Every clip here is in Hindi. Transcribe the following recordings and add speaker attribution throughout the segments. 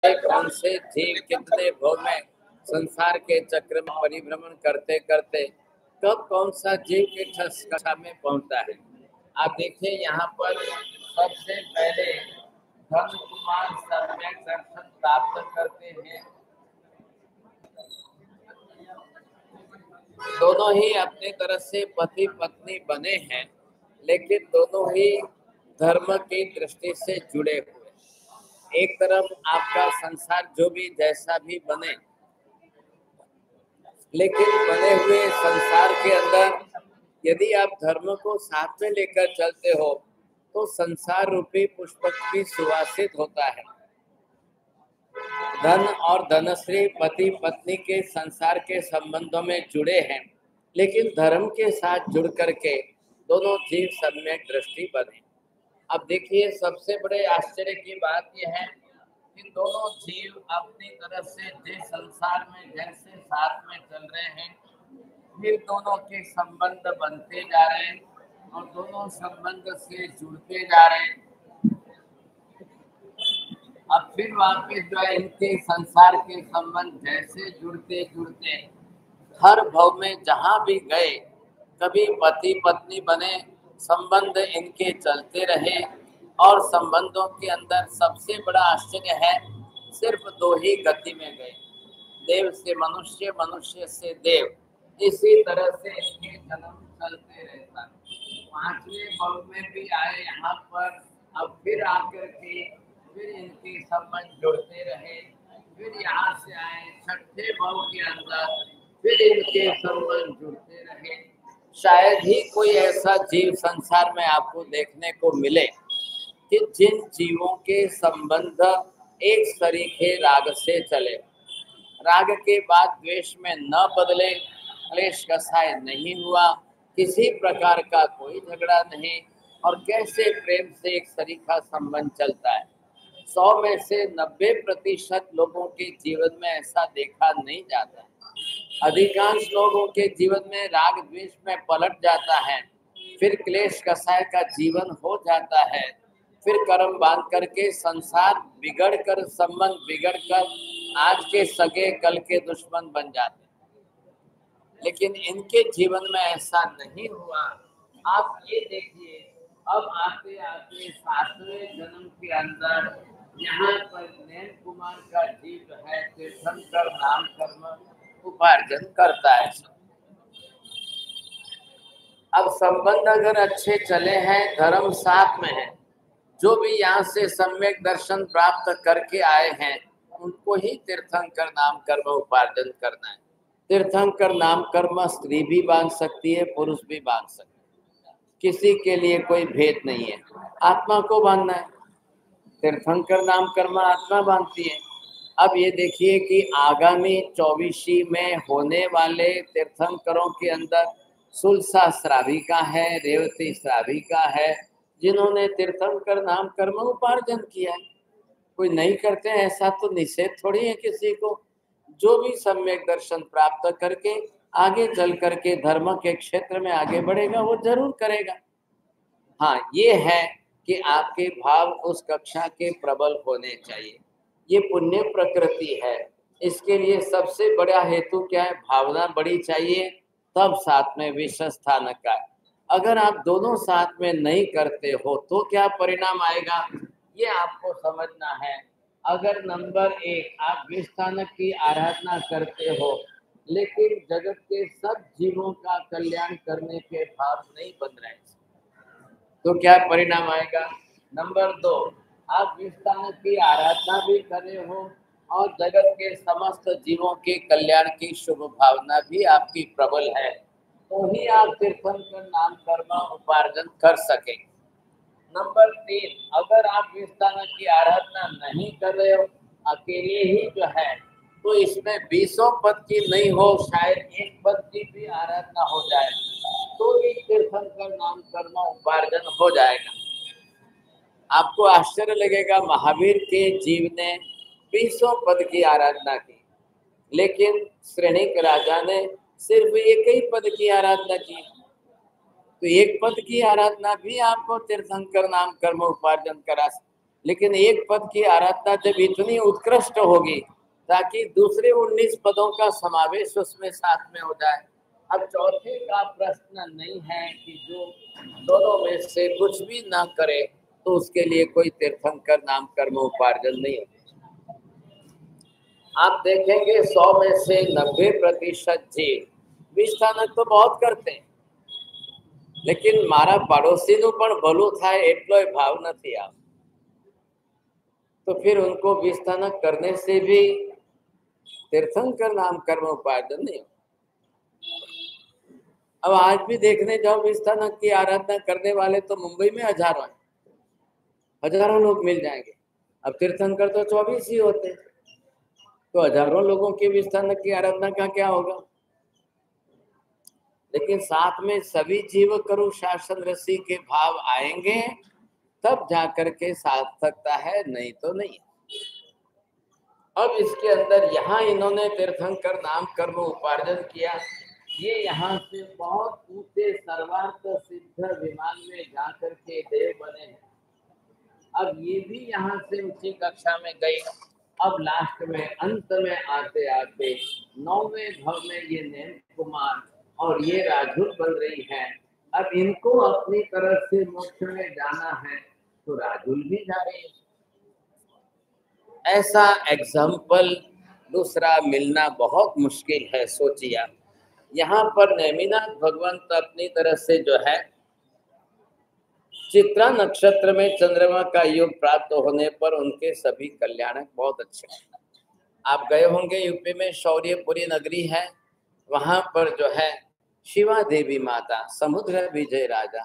Speaker 1: कौन से जीव कितने भोग में संसार के चक्र में परिभ्रमण करते करते कब कौन सा जीव के कक्षा में पहुंचता है। आप देखिए यहाँ पर सबसे पहले धन कुमार सम्यक दर्शन प्राप्त करते हैं। दोनों ही अपने तरह से पति पत्नी बने हैं, लेकिन दोनों ही धर्म की दृष्टि से जुड़े हुए। एक तरफ आपका संसार जो भी जैसा भी बने, लेकिन बने हुए संसार के अंदर यदि आप धर्म को साथ में लेकर चलते हो तो संसार रूपी पुष्प भी सुवासित होता है। धन और धनश्री पति पत्नी के संसार के संबंधों में जुड़े हैं, लेकिन धर्म के साथ जुड़ करके दोनों जीव सम्यक दृष्टि बने। अब देखिए सबसे बड़े आश्चर्य की बात यह है कि दोनों जीव अपनी तरफ से जिस संसार में जैसे साथ में चल रहे हैं, फिर दोनों के संबंध बनते जा रहे हैं और दोनों संबंध से जुड़ते जा रहे हैं। अब फिर वापस जो है इनके संसार के संबंध जैसे जुड़ते जुड़ते हर भव में जहां भी गए कभी पति पत्नी बने, संबंध इनके चलते रहे। और संबंधों के अंदर सबसे बड़ा आश्चर्य है, सिर्फ दो ही गति में गए, देव से मनुष्य, मनुष्य से देव। इसी तरह से इनके जन्म चलते रहता है। पांचवें भव में भी आए यहाँ पर, अब फिर आकर के फिर इनके संबंध जुड़ते रहे। फिर यहाँ से आए छठे भव के अंदर, फिर इनके संबंध जुड़ते रहे। शायद ही कोई ऐसा जीव संसार में आपको देखने को मिले कि जिन जीवों के संबंध एक सरीखे राग से चले, राग के बाद द्वेष में न बदले, क्लेश कसाय नहीं हुआ, किसी प्रकार का कोई झगड़ा नहीं, और कैसे प्रेम से एक सरीखा संबंध चलता है। 100 में से 90% लोगों के जीवन में ऐसा देखा नहीं जाता। अधिकांश लोगों के जीवन में राग द्वेष में पलट जाता है, फिर क्लेश कसाय का जीवन हो जाता है, फिर कर्म बांध करके संसार बिगड़ कर, संबंध बिगड़ कर आज के सगे कल के दुश्मन बन जाते। लेकिन इनके जीवन में ऐसा नहीं हुआ। आप ये देखिए, अब आते आते 7वें जन्म के अंदर यहाँ पर नैन कुमार का जीव है, तीर्थंकर नाम कर्म उपार्जन करता है। अब संबंध अगर अच्छे चले हैं, धर्म साथ में है, जो भी यहाँ से सम्यक दर्शन प्राप्त करके आए हैं उनको ही तीर्थंकर नाम कर्म उपार्जन करना है। तीर्थंकर नाम कर्म स्त्री भी बांध सकती है, पुरुष भी बांध सकते हैं, किसी के लिए कोई भेद नहीं है। आत्मा को बांधना है, तीर्थंकर नाम कर्म आत्मा बांधती है। अब ये देखिए कि आगामी 24 में होने वाले तीर्थंकरों के अंदर सुलसा श्राविका है, रेवती श्राविका है, जिन्होंने तीर्थंकर नाम कर्म उपार्जन किया है। कोई नहीं करते हैं ऐसा तो निषेध थोड़ी है किसी को। जो भी सम्यक दर्शन प्राप्त करके आगे चल करके धर्म के क्षेत्र में आगे बढ़ेगा वो जरूर करेगा। हाँ, ये है कि आपके भाव उस कक्षा के प्रबल होने चाहिए। ये पुण्य प्रकृति है, इसके लिए सबसे बड़ा हेतु क्या है? भावना बड़ी चाहिए, तब साथ में विषय स्थान का। अगर आप दोनों साथ में नहीं करते हो तो क्या परिणाम आएगा, ये आपको समझना है। अगर नंबर 1 आप विस्थानक की आराधना करते हो लेकिन जगत के सब जीवों का कल्याण करने के भाव नहीं बन रहे तो क्या परिणाम आएगा। नंबर 2, आप विस्थानक की आराधना भी कर रहे हो और जगत के समस्त जीवों के कल्याण की शुभ भावना भी आपकी प्रबल है, तो ही आप तीर्थंकर नाम कर्म उपार्जन कर सकेंगे। नंबर 3, अगर आप विस्थानक की आराधना नहीं कर रहे हो, अकेले ही जो है, तो इसमें 20 पद की नहीं हो, शायद 1 पद की भी आराधना हो जाए तो भी तीर्थंकर नाम कर्म उपार्जन हो जाएगा। आपको आश्चर्य लगेगा, महावीर के जीव ने 20 पद की आराधना की, लेकिन श्रेणिक राजा ने सिर्फ 1 ही पद की आराधना की। तो 1 पद की आराधना भी आपको तीर्थंकर नाम कर्म उपार्जन करा। लेकिन एक पद की आराधना जब इतनी उत्कृष्ट होगी ताकि दूसरे 19 पदों का समावेश उसमें साथ में हो जाए। अब चौथे का प्रश्न नहीं है कि जो दोनों में से कुछ भी ना करे तो उसके लिए कोई तीर्थंकर नाम कर्म उपार्जन नहीं होता। आप देखेंगे 100 में से 90% जीव विस्थानक तो बहुत करते हैं, लेकिन मारा पड़ोसीનું પણ ભલું થાય એટલો ભાવ નથી આ, तो फिर उनको विस्थानक करने से भी तीर्थंकर नाम कर्म उपार्जन नहीं। अब आज भी देखने जाओ विस्थानक की आराधना करने वाले तो मुंबई में हजारों लोग मिल जाएंगे। अब तीर्थंकर तो 24 ही होते, तो हजारों लोगों के विस्थानक की आराधना का क्या होगा। लेकिन साथ में सभी जीव करु शासन रसी के भाव आएंगे तब जाकर के सार्थकता है, नहीं तो नहीं। अब इसके अंदर यहाँ इन्होंने तीर्थंकर नाम कर्म उपार्जन किया। ये यहाँ से बहुत ऊंचे सर्वार्थ सिद्ध विमान में जाकर के देव बने हैं। अब ये भी यहाँ से ऊंची कक्षा में गई। अब लास्ट में अंत में आते आते 9वें भाव में ये नेम कुमार और ये राजुल बन रही है। अब इनको अपनी तरफ से मोक्ष में जाना है तो राजुल भी जा रही है। ऐसा एग्जाम्पल दूसरा मिलना बहुत मुश्किल है। सोचिए यहाँ पर नेमिनाथ भगवंत अपनी तरफ से जो है चित्रा नक्षत्र में चंद्रमा का योग प्राप्त होने पर उनके सभी कल्याणक बहुत अच्छे। आप गए होंगे यूपी में शौर्यपुरी नगरी है, वहां पर जो है शिवा देवी माता समुद्र विजय राजा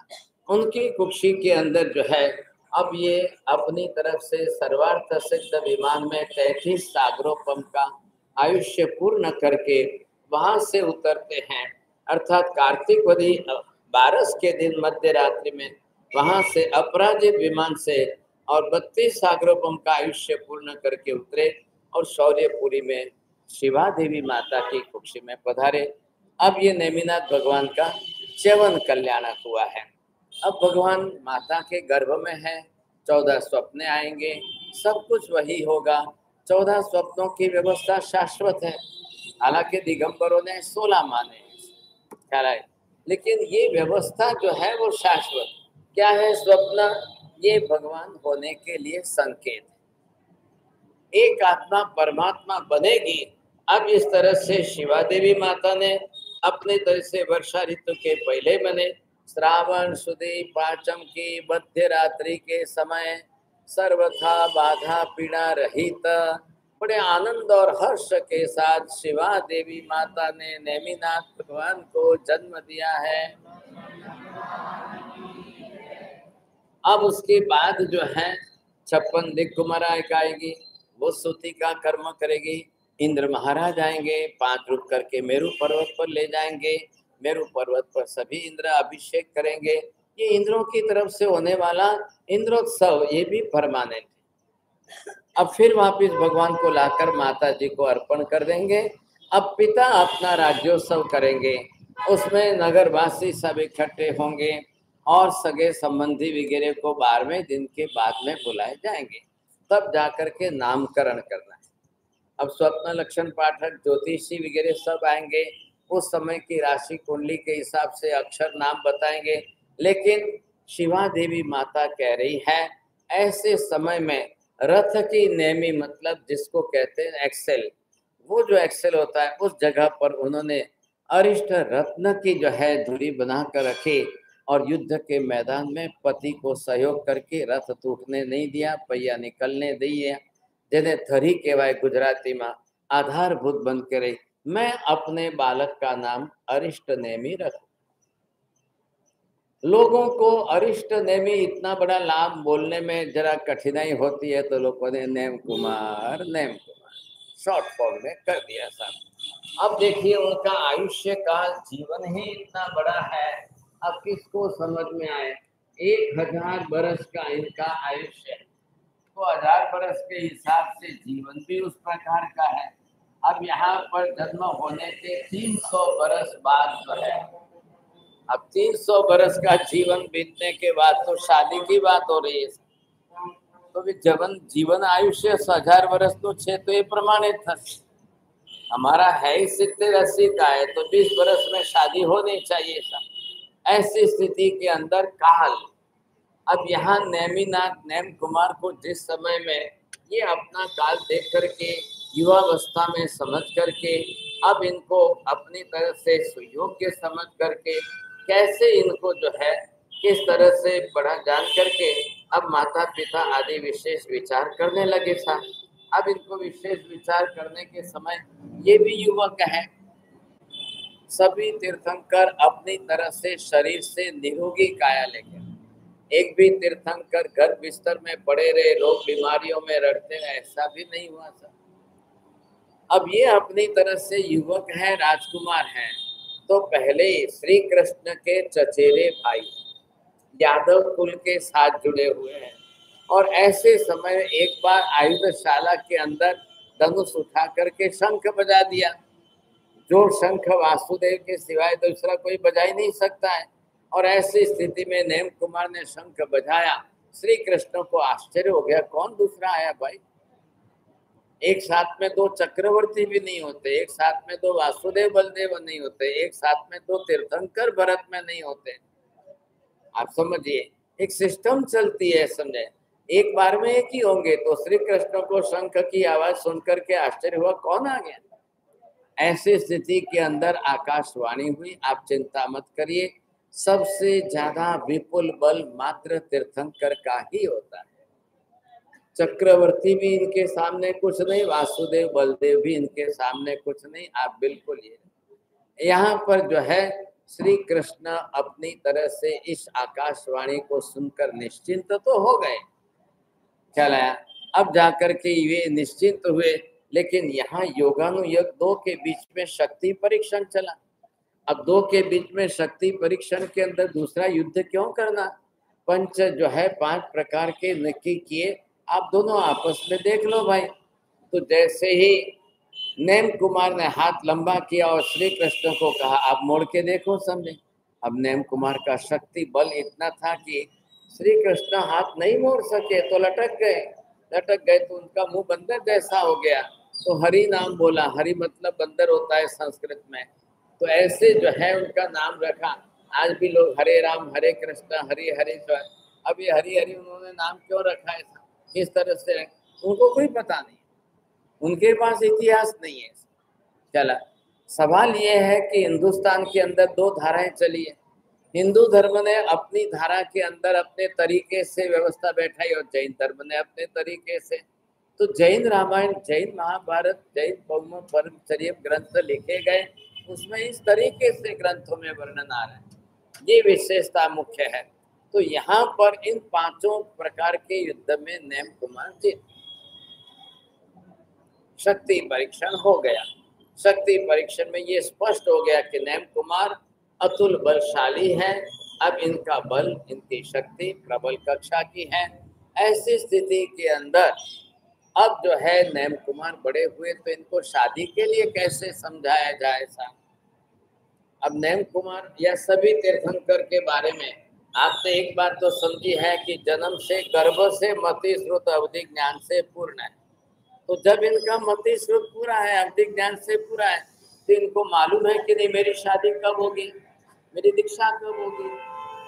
Speaker 1: उनकी कुक्षी के अंदर जो है अब ये अपनी तरफ से सर्वार्थ सिद्ध विमान में 33 सागरोपम का आयुष्य पूर्ण करके वहां से उतरते हैं। अर्थात कार्तिक वधी 12 के दिन मध्य रात्रि में वहां से अपराजित विमान से और 32 सागरोपम का आयुष्य पूर्ण करके उतरे और शौर्यपुरी में शिवा देवी माता की कुक्षी में पधारे। अब ये नेमिनाथ भगवान का च्यवन कल्याणक हुआ है। अब भगवान माता के गर्भ में है, 14 स्वप्न आएंगे, सब कुछ वही होगा। 14 स्वप्नों की व्यवस्था शाश्वत है। हालांकि दिगंबरों ने 16 माने हैं, लेकिन ये व्यवस्था जो है वो शाश्वत। क्या है स्वप्न? ये भगवान होने के लिए संकेत है। एक आत्मा परमात्मा बनेगी। अब इस तरह से शिवा देवी माता ने अपने तरह से वर्षा ऋतु के पहले बने श्रावण सुदी पांचम की मध्य रात्रि के समय सर्वथा बाधा पीड़ा रहित बड़े आनंद और हर्ष के साथ शिवा देवी माता ने नेमिनाथ भगवान को जन्म दिया है। अब उसके बाद जो है 56 दिक्कुमारा आएगी, वो स्तुति का कर्म करेगी। इंद्र महाराज आएंगे, 5 रुक करके मेरु पर्वत पर ले जाएंगे। मेरु पर्वत पर सभी इंद्र अभिषेक करेंगे। ये इंद्रों की तरफ से होने वाला इंद्रोत्सव ये भी परमानेंट। अब फिर वापिस भगवान को लाकर माता जी को अर्पण कर देंगे। अब पिता अपना राज्योत्सव करेंगे, उसमें नगरवासी सब इकट्ठे होंगे और सगे संबंधी वगैरह को 12वें दिन के बाद में बुलाए जाएंगे, तब जाकर के नामकरण करना है। अब स्वप्न लक्षण पाठक ज्योतिषी वगैरह सब आएंगे, उस समय की राशि कुंडली के हिसाब से अक्षर नाम बताएंगे। लेकिन शिवा देवी माता कह रही है ऐसे समय में रथ की नेमी मतलब जिसको कहते हैं एक्सेल, वो जो एक्सेल होता है उस जगह पर उन्होंने अरिष्ट रत्न की जो है धुरी बना कर रखी और युद्ध के मैदान में पति को सहयोग करके रथ टूटने नहीं दिया, पहिया निकलने दिए, जेने थरी कहवाय गुजराती में आधारभूत बन के रही। मैं अपने बालक का नाम अरिष्ट नेमी रखूं। लोगों को अरिष्ट नेमी इतना बड़ा लाभ बोलने में जरा कठिनाई होती है, तो लोगों ने नेम कुमार शॉर्ट फॉर्म में कर दिया साहब। अब देखिए उनका आयुष्य काल जीवन ही इतना बड़ा है, अब किसको समझ में आए। 1000 बरस का इनका आयुष्य, तो 1000 बरस के हिसाब से जीवन भी उस प्रकार का है। अब यहाँ पर जन्म होने के 300 बरस बाद जो है, अब 300 बरस का जीवन बीतने के बाद तो शादी की बात हो रही है। तो भी जीवन आयुष्य 1000 वर्ष तो छे तो ये प्रमाणित था। हमारा है ही 70-80 का है, तो 20 वर्ष में शादी होनी चाहिए था। ऐसी स्थिति के अंदर काल, अब यहाँ नेमिनाथ नेम कुमार को जिस समय में ये अपना काल देख करके युवावस्था में समझ करके अब इनको अपनी तरफ से सुयोग्य समझ करके कैसे इनको जो है किस तरह से बड़ा जान करके अब माता पिता आदि विशेष विचार करने लगे था। अब इनको विशेष विचार करने के समय ये भी युवक है, सभी तीर्थंकर अपनी तरह से शरीर से निरोगी काया लेके, एक भी तीर्थंकर घर बिस्तर में पड़े रहे, रोग बीमारियों में रड़ते रहे, ऐसा भी नहीं हुआ सर। अब ये अपनी तरह से युवक है, राजकुमार हैं, तो पहले श्री कृष्ण के चचेरे भाई यादव कुल के साथ जुड़े हुए हैं। और ऐसे समय एक बार आयुधशाला के अंदर धनुष उठा करके शंख बजा दिया, जो शंख वासुदेव के सिवाय दूसरा कोई बजा ही नहीं सकता है। और ऐसी स्थिति में नेम कुमार ने शंख बजाया, श्री कृष्ण को आश्चर्य हो गया, कौन दूसरा आया भाई? एक साथ में दो चक्रवर्ती भी नहीं होते, एक साथ में दो वासुदेव बलदेव नहीं होते, एक साथ में दो तीर्थंकर भरत में नहीं होते। आप समझिए, एक सिस्टम चलती है, समझे, एक बार में एक ही होंगे। तो श्री कृष्ण को शंख की आवाज सुनकर के आश्चर्य हुआ, कौन आ गया? ऐसी स्थिति के अंदर आकाशवाणी हुई, आप चिंता मत करिए, सबसे ज्यादा विपुल बल मात्र तीर्थंकर का ही होता है। चक्रवर्ती भी इनके सामने कुछ नहीं, वासुदेव बलदेव भी इनके सामने कुछ नहीं। आप बिल्कुल ये यहाँ पर जो है श्री कृष्ण अपनी तरह से इस आकाशवाणी को सुनकर निश्चिंत तो हो गए, चला अब जाकर के ये निश्चिंत हुए। लेकिन यहाँ योगानुयोग दो के बीच में शक्ति परीक्षण चला। अब दो के बीच में शक्ति परीक्षण के अंदर दूसरा युद्ध क्यों करना? पंच जो है 5 प्रकार के नक्की किए, आप दोनों आपस में देख लो भाई। तो जैसे ही नेम कुमार ने हाथ लंबा किया और श्री कृष्ण को कहा, आप मोड़ के देखो, समझे। अब नेम कुमार का शक्ति बल इतना था कि श्री कृष्ण हाथ नहीं मोड़ सके, तो लटक गए तो उनका मुंह बंदर जैसा हो गया। तो हरि नाम बोला, हरि मतलब बंदर होता है संस्कृत में, तो ऐसे जो है उनका नाम रखा। आज भी लोग हरे राम हरे कृष्ण हरि हरि, अब ये हरि हरि उन्होंने नाम क्यों रखा है, किस तरह से, उनको कोई पता नहीं, उनके पास इतिहास नहीं है। चला, सवाल ये है कि हिंदुस्तान के अंदर 2 धाराएं चली है। हिंदू धर्म ने अपनी धारा के अंदर अपने तरीके से व्यवस्था बैठाई और जैन धर्म ने अपने तरीके से। तो जैन रामायण, जैन महाभारत, जैन ब्रह्मचर्य ग्रंथ लिखे गए, उसमें इस तरीके से ग्रंथों में वर्णन आ रहा है, ये विशेषता मुख्य है। तो यहाँ पर इन 5 प्रकार के युद्ध में नेम कुमार जी, शक्ति परीक्षण हो गया। शक्ति परीक्षण में ये स्पष्ट हो गया कि नेम कुमार अतुल बलशाली है। अब इनका बल, इनकी शक्ति प्रबल कक्षा की है। ऐसी स्थिति के अंदर अब जो है नेम कुमार बड़े हुए, तो इनको शादी के लिए कैसे समझाया जाए साहब। अब नेम कुमार या सभी तीर्थंकर के बारे में आपने एक बात तो समझी है कि जन्म से गर्भ से मति श्रुत अवधि ज्ञान से पूर्ण है। तो जब इनका मति श्रुत पूरा है, अवधि ज्ञान से पूरा है, तो इनको मालूम है कि नहीं मेरी शादी कब होगी, मेरी दीक्षा कब होगी,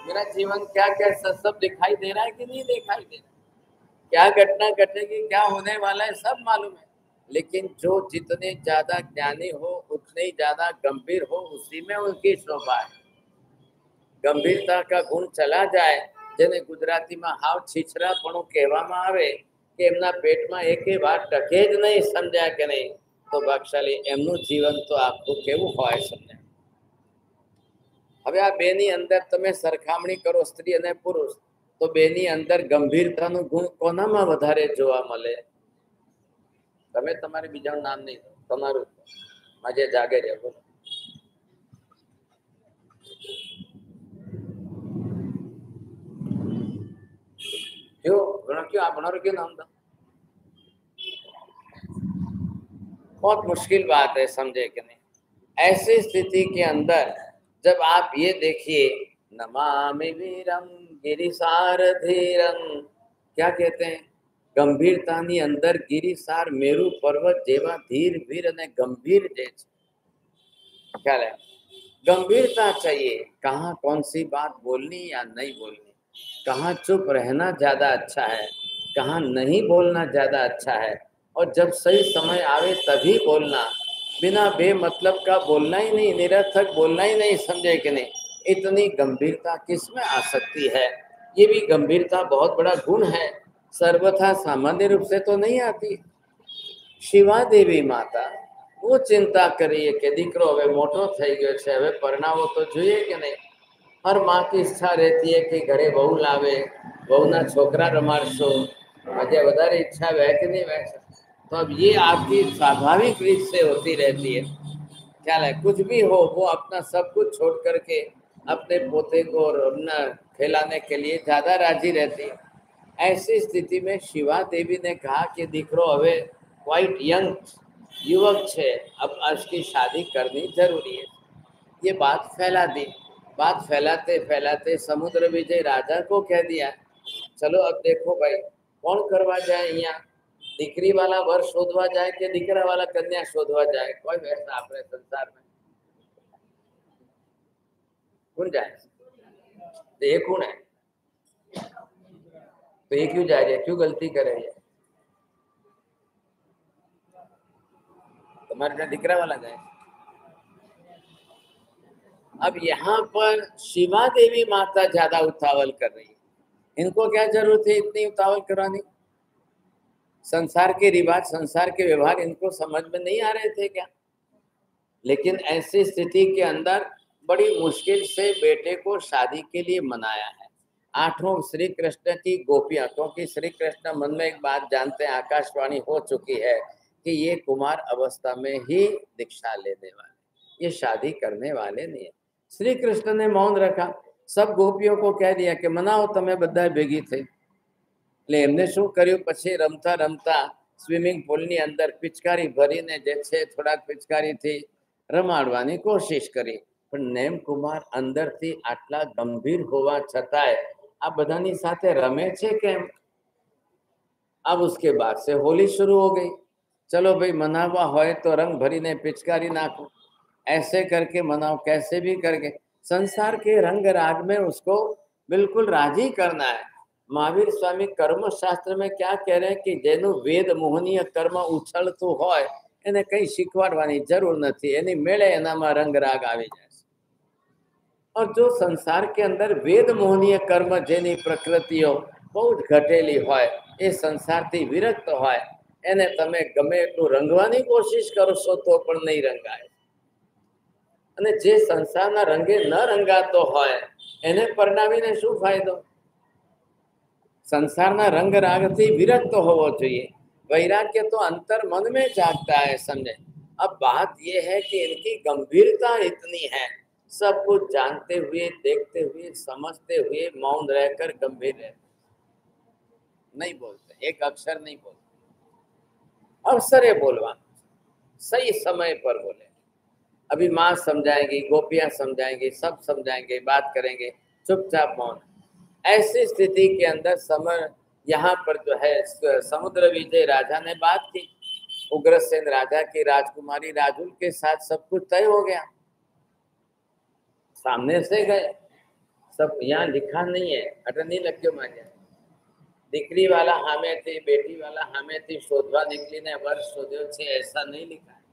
Speaker 1: मेरा जीवन क्या क्या सब दिखाई दे रहा है कि नहीं दिखाई दे रहा, क्या घटना घटेगी, क्या होने वाला है, सब मालूम है। लेकिन जो जितने ज्यादा ज्ञानी हो उतने ही ज्यादा गंभीर हो, उसी में उनकी शोभा है। गंभीरता का गुण चला जाए, जेने गुजराती में हाव छीछरापणું કહેવામાં આવે કે એમના પેટમાં એકે વાર ટકે જ નહીં, સમજ્યા કે નહીં, તો ભાગશાળી એમનું જીવન તો આખું કેવું હોય સમજ્યા। હવે આ બેની અંદર તમે સરખામણી કરો સ્ત્રી અને પુરુષ, તો બેની અંદર ગંભીરતાનો ગુણ કોનામાં વધારે જોવા મળે? તમે તમારે બીજાનું નામ નહીં, તમારું આજે જાગે રહેવું। क्यों क्यों आप बना क्यों नाम था? बहुत मुश्किल बात है, समझे कि नहीं। ऐसी स्थिति के अंदर जब आप ये देखिए, नमामि वीरम गिरिसारधीरम, क्या कहते हैं, ગંભીરતાની અંદર ગિરિસાર મેરુ પર્વત જેવા ધીર વીર અને ગંભीर જે છે ख्याल है गंभीरता चाहिए। कहाँ कौन सी बात बोलनी या नहीं बोलनी, कहाँ चुप रहना ज्यादा अच्छा है, कहाँ नहीं बोलना ज्यादा अच्छा है, और जब सही समय आवे तभी बोलना, बिना बेमतलब का बोलना ही नहीं, निरर्थक बोलना ही नहीं, समझे कि नहीं। इतनी गंभीरता किस में आ सकती है। ये भी गंभीरता बहुत बड़ा गुण है, सर्वथा सामान्य रूप से तो नहीं आती। शिवा देवी माता वो चिंता करिए कि दीकरो હવે મોટો થઈ ગયો છે, હવે પરણાવો તો જોઈએ કે નહીં। हर माँ की इच्छा रहती है कि घरे बहू लावे, बहूना छोकरा रमाड़शो, मजे વધારે इच्छा है कि नहीं वह। तो अब ये आपकी स्वाभाविक रीत से होती रहती है। ख्याल है कुछ भी हो वो अपना सब कुछ छोड़ करके अपने पोते को और अपना खिलाने के लिए ज्यादा राजी रहती है। ऐसी स्थिति में शिवा देवी ने कहा कि दीकरो हवे क्वाइट यंग युवक है, अब उसकी शादी करनी जरूरी है। ये बात फैला दी। बात फैलाते फैलाते समुद्र विजय राजा को कह दिया, चलो अब देखो भाई कौन करवा जाए, यहाँ दीकरी वाला वर शोधवा जाए कि दीकरा वाला कन्या शोधवा जाए। कोई वैसा अपने संसार में कौन जाए, तो ये कौन है, तो ये क्यों जाए, क्यों गलती करे, तुम्हारे यहाँ दीकरा वाला जाए। अब यहाँ पर शिवा देवी माता ज्यादा उतावल कर रही है। इनको क्या जरूरत है इतनी उतावल करानी। संसार के रिवाज, संसार के व्यवहार इनको समझ में नहीं आ रहे थे क्या। लेकिन ऐसी स्थिति के अंदर बड़ी मुश्किल से बेटे को शादी के लिए मनाया है। आठों श्री कृष्ण की गोपियां, क्योंकि श्री कृष्ण मन में एक बात जानते हैं, आकाशवाणी हो चुकी है कि ये कुमार अवस्था में ही दीक्षा लेने वाले, ये शादी करने वाले नहीं है। श्री कृष्ण ने मौन रखा, सब गोपियों को कह दिया कि मनाओ तमे बधाए भेगी थई। એટલે એમને શું કર્યું, પછી રમતા રમતા સ્વિમિંગ પુલની અંદર પિચકારી ભરીને જે છે થોડાક પિચકારીથી રમાડવાની કોશિશ કરી, પણ નેમ કુમાર અંદરથી આટલા ગંભીર હોવા છતાંય આ બધાની સાથે રમે છે કેમ। अब उसके बाद से होली शुरू हो गई। चलो भाई मनावा होए तो रंग भरीने पिचकारी नाखो, ऐसे करके मनाओ, कैसे भी करके संसार के रंग राग में उसको बिल्कुल राजी करना है। महावीर स्वामी कर्म शास्त्र में क्या कह रहे हैं कि जेनु वेद मोहनीय कर्म उछलतुं होय एने कई शीखवाडवानी जरूर नथी, एनी मेळे एनामां रंग राग आवी जाय। और जो संसार के अंदर वेद मोहनीय कर्म जेनी प्रकृतिओ बहुत घटेली होय, ए संसारथी विरक्त होय, एने तमे गमे एटલું રંગવાની કોશિશ કરશો તો પણ નહીં રંગાય। અને જે સંસારના રંગે ન રંગાતો હોય એને પરણાવીને શું ફાયદો। संसारना रंग रागथी विरक्त होवो चाहिए। वैराग्य तो अंतर मन में जागता है, समझे। अब बात यह है कि इनकी गंभीरता इतनी है, सब कुछ जानते हुए, देखते हुए, समझते हुए मौन रहकर गंभीर रहते, नहीं बोलते, एक अक्षर नहीं बोलते। अवसरे बोलवा, सही समय पर बोले। अभी माँ समझाएंगी, गोपियां समझाएंगी, सब समझाएंगे, बात करेंगे, चुपचाप मौन। ऐसी स्थिति के अंदर समय यहाँ पर जो है समुद्र विजय राजा ने बात की। उग्रसेन राजा की राजकुमारी राजुल के साथ सब कुछ तय हो गया, सामने से गए सब। यहाँ लिखा नहीं है, अटर नहीं लग मान्या, दीकरी वाला हामे थी, बेटी वाला हामे थी, शोधवा निकली ने वर्ष शोध्यो छे, ऐसा नहीं लिखा है।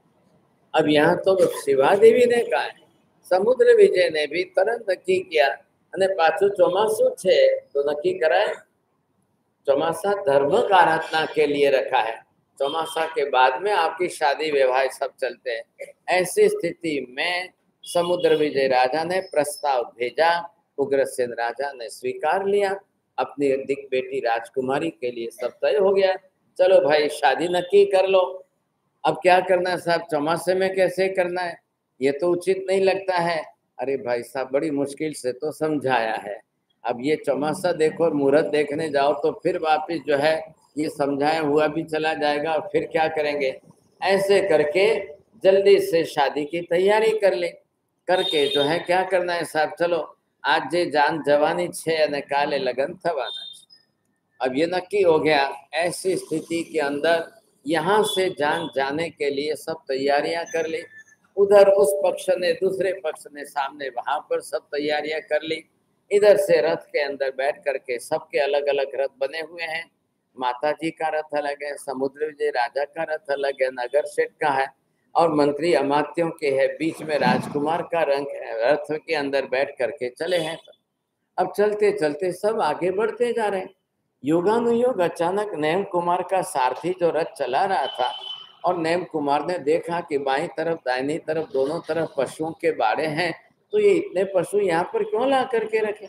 Speaker 1: अब यहाँ तो शिवा देवी ने कहा है, समुद्र विजय ने भी तुरंत नक्की किया, અને પાછું ચોમાસું છે તો નક્કી कराए। चौमासा धर्म का आराधना के लिए रखा है, चौमासा के बाद में आपकी शादी विवाह सब चलते हैं। ऐसी स्थिति में समुद्र विजय राजा ने प्रस्ताव भेजा, उग्रसेन राजा ने स्वीकार लिया, अपनी दिक बेटी राजकुमारी के लिए सब तय हो गया। चलो भाई शादी नक्की कर लो। अब क्या करना है साहब, चौमासे में कैसे करना है, ये तो उचित नहीं लगता है। अरे भाई साहब बड़ी मुश्किल से तो समझाया है, अब ये चौमासा देखो, मुहूर्त देखने जाओ तो फिर वापिस जो है ये समझाया हुआ भी चला जाएगा, और फिर क्या करेंगे। ऐसे करके जल्दी से शादी की तैयारी कर ले, करके जो है क्या करना है साहब, चलो आज जे जान जवानी छे अने काले लगन थवाना छे। अब ये नक्की हो गया। ऐसी स्थिति के अंदर यहाँ से जान जाने के लिए सब तैयारियां कर ली। उधर उस पक्ष ने, दूसरे पक्ष ने सामने वहां पर सब तैयारियां कर ली। इधर से रथ के अंदर बैठ करके सबके अलग अलग रथ बने हुए हैं। माता जी का रथ अलग है, समुद्र विजय राजा का रथ अलग है, नगर सेठ का है, और मंत्री अमात्यों के है। बीच में राजकुमार का रंग है। रथ के अंदर बैठ करके चले हैं। अब चलते चलते सब आगे बढ़ते जा रहे हैं। योगानुयोग अचानक नेम कुमार का सारथी जो रथ चला रहा था, और नेम कुमार ने देखा कि बाईं तरफ दाहिनी तरफ दोनों तरफ पशुओं के बाड़े हैं, तो ये इतने पशु यहाँ पर क्यों ला करके रखे।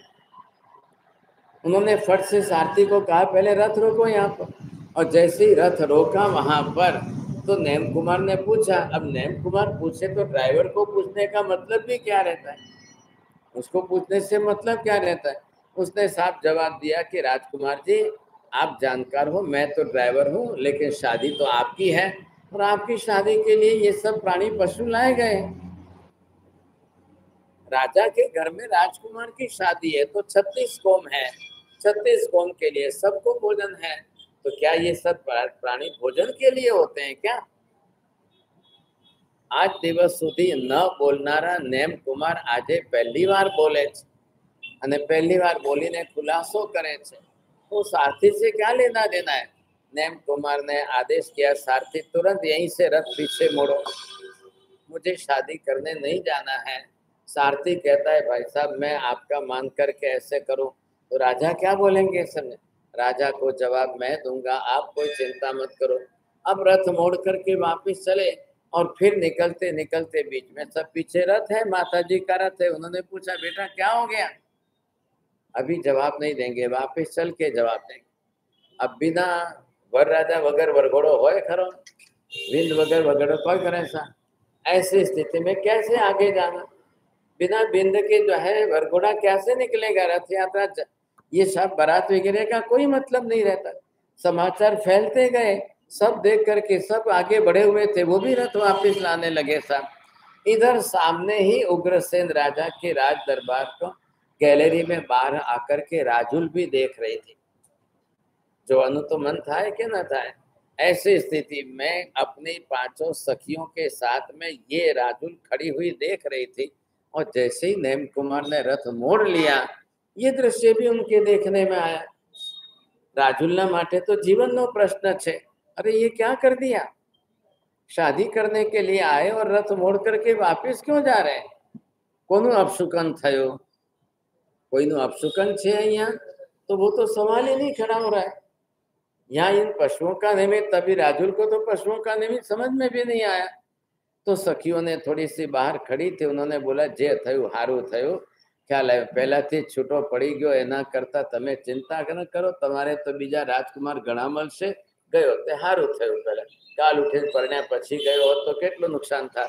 Speaker 1: उन्होंने फट से सारथी को कहा पहले रथ रोको यहाँ पर, और जैसे ही रथ रोका वहां पर, तो नेम कुमार ने पूछा। अब नेम कुमार पूछे तो ड्राइवर को पूछने का मतलब भी क्या रहता है, उसको पूछने से मतलब क्या रहता है। उसने साफ जवाब दिया कि राजकुमार जी, आप जानकार हो, मैं तो ड्राइवर हूँ, लेकिन शादी तो आपकी है, और आपकी शादी के लिए ये सब प्राणी पशु लाए गए। राजा के घर में राजकुमार की शादी है, तो 36 कोम है, 36 कोम के लिए सबको भोजन है, तो क्या ये सब प्राणी भोजन के लिए होते हैं क्या। आज दिवस સુધી न बोलनारा नेम कुमार આજે પહેલી વાર બોલે છે, અને પહેલી વાર બોલીને ખુલાસો કરે છે। तो सारथी से क्या लेना देना है। नेम कुमार ने आदेश किया, सारथी तुरंत यहीं से रथ पीछे मोड़ो, मुझे शादी करने नहीं जाना है। सारथी कहता है भाई साहब मैं आपका मान करके ऐसे करूं तो राजा क्या बोलेंगे इस समय। राजा को जवाब मैं दूंगा, आप कोई चिंता मत करो। अब रथ मोड़ करके वापिस चले, और फिर निकलते निकलते बीच में सब पीछे रथ है, माता जी का रथ है। उन्होंने पूछा बेटा क्या हो गया। अभी जवाब नहीं देंगे, वापिस चल के जवाब देंगे। अब बिना वर राजा वगर वरघोड़ो होए खरो, विंद वगर वगड़ो कोई करे सा। ऐसी स्थिति में कैसे आगे जाना, बिना बिंद के जो है वरघोड़ा कैसे निकलेगा। रथ यात्रा ये सब बारात वगैरह का कोई मतलब नहीं रहता। समाचार फैलते गए, सब देख करके सब आगे बढ़े हुए थे, वो भी रथ वापिस लाने लगे सब। इधर सामने ही उग्रसेन राजा के राज दरबार को गैलरी में बाहर आकर के राजुल भी देख रही थी। जो अनु तो मन था कि न था। ऐसी स्थिति में अपनी 5 सखियों के साथ में ये राजुल खड़ी हुई देख रही थी, और जैसे ही नेम कुमार ने रथ मोड़ लिया, ये दृश्य भी उनके देखने में आया। राजुलना माटे तो जीवननो प्रश्न छे, अरे ये क्या कर दिया। शादी करने के लिए आए और रथ मोड़ करके वापिस क्यों जा रहे हैं। कोनु अपशुकन थयो, कोईनु अपशुकन छे अहिया, तो वो तो सवाल ही नहीं खड़ा हो रहा है। यहाँ इन पशुओं का निमित्त, अभी राजुल को तो पशुओं का निमित्त समझ में भी नहीं आया। तो सखियों ने थोड़ी सी बाहर खड़ी थी, उन्होंने बोला जे थयु हारू थयु, ख्याल है पहलाथी छूटो पड़ी गयो, एना करता तमे चिंता न करो, तमारे तो बीजा राजकुमार घणा मळशे, गयो ते हारू थयु। पहला काल उठीने परण्या पछी गयो होत तो केटલું नुकसान था,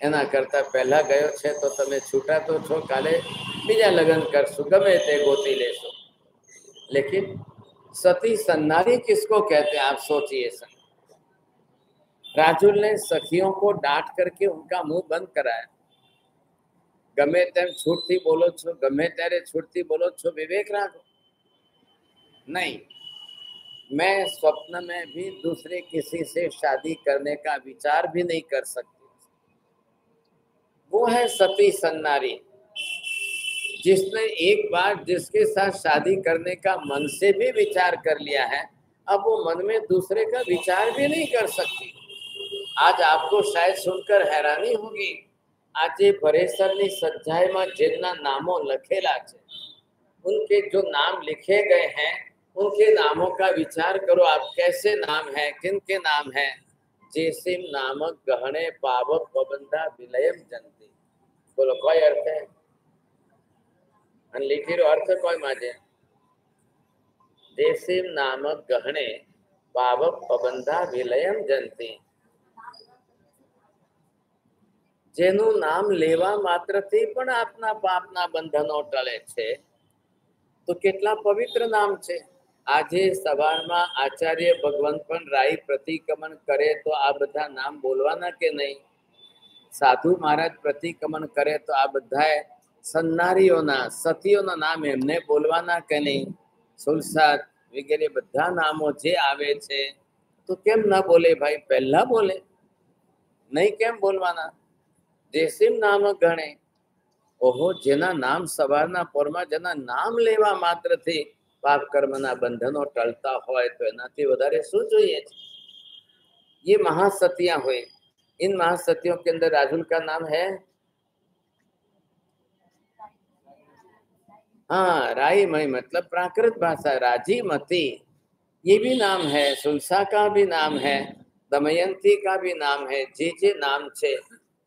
Speaker 1: एना करता पहला गयो छे तो तमे छूटा तो छो, काले बीजा लग्न करशु, गमे ते गोती लेशो। लेकिन सती सन्नारी किसको कहते हैं आप सोचिए सर। राजुल ने सखियों को डांट करके उनका मुंह बंद कराया। गमे तेम छूटती बोलो छो, गमे तेरे छूटती बोलो छो, विवेक राखो। नहीं, मैं स्वप्न में भी दूसरे किसी से शादी करने का विचार भी नहीं कर सकती। वो है सती सन्नारी, जिसने एक बार जिसके साथ शादी करने का मन से भी विचार कर लिया है, अब वो मन में दूसरे का विचार भी नहीं कर सकती। आज आपको शायद सुनकर हैरानी होगी, आज परेशरनी सज्जाई में जितना नामों लखेला है, उनके जो नाम लिखे गए हैं, उनके नामों का विचार करो। आप कैसे नाम है, किन के नाम है। जैसिम नामक गहने पावक पबंधा विलयम जनती, बोलो कोई अर्थ है। लिखी रो अर्थ कोई माजे। जैसिम नामक गहने पावक पबंधा विलयम जनती, જેનું નામ લેવા માત્રથી પણ આપના પાપના બંધનો ટળે છે, તો કેટલા પવિત્ર નામ છે। આજે સવારમાં આચાર્ય ભગવંત પણ રાઈ પ્રતિક્રમણ કરે તો આ બધા નામ બોલવાના કે નહીં। સાધુ મહારાજ પ્રતિક્રમણ કરે તો આ બધા સન્નારીઓના સતીઓના નામ એમને બોલવાના કે નહીં। સુલસાદ વગેરે બધા નામો જે આવે છે તો કેમ ના બોલે ભાઈ? પહેલા બોલે, નહીં કેમ બોલવાના? જેસીમ નામ ગણે. ઓહો, જેના નામ સવારના પોરમાં જેના નામ લેવા માત્રથી પાપ કર્મના બંધનો ટળતા હોય તો એનાથી વધારે શું જોઈએ છે? ये महासतियां हुए, इन महासतियों के अंदर राजुल का नाम है। हाँ, राई मई मतलब प्राकृत भाषा, राजी मती, ये भी नाम है। सुलसा का भी नाम है, दमयंती का भी नाम है। जे नाम छे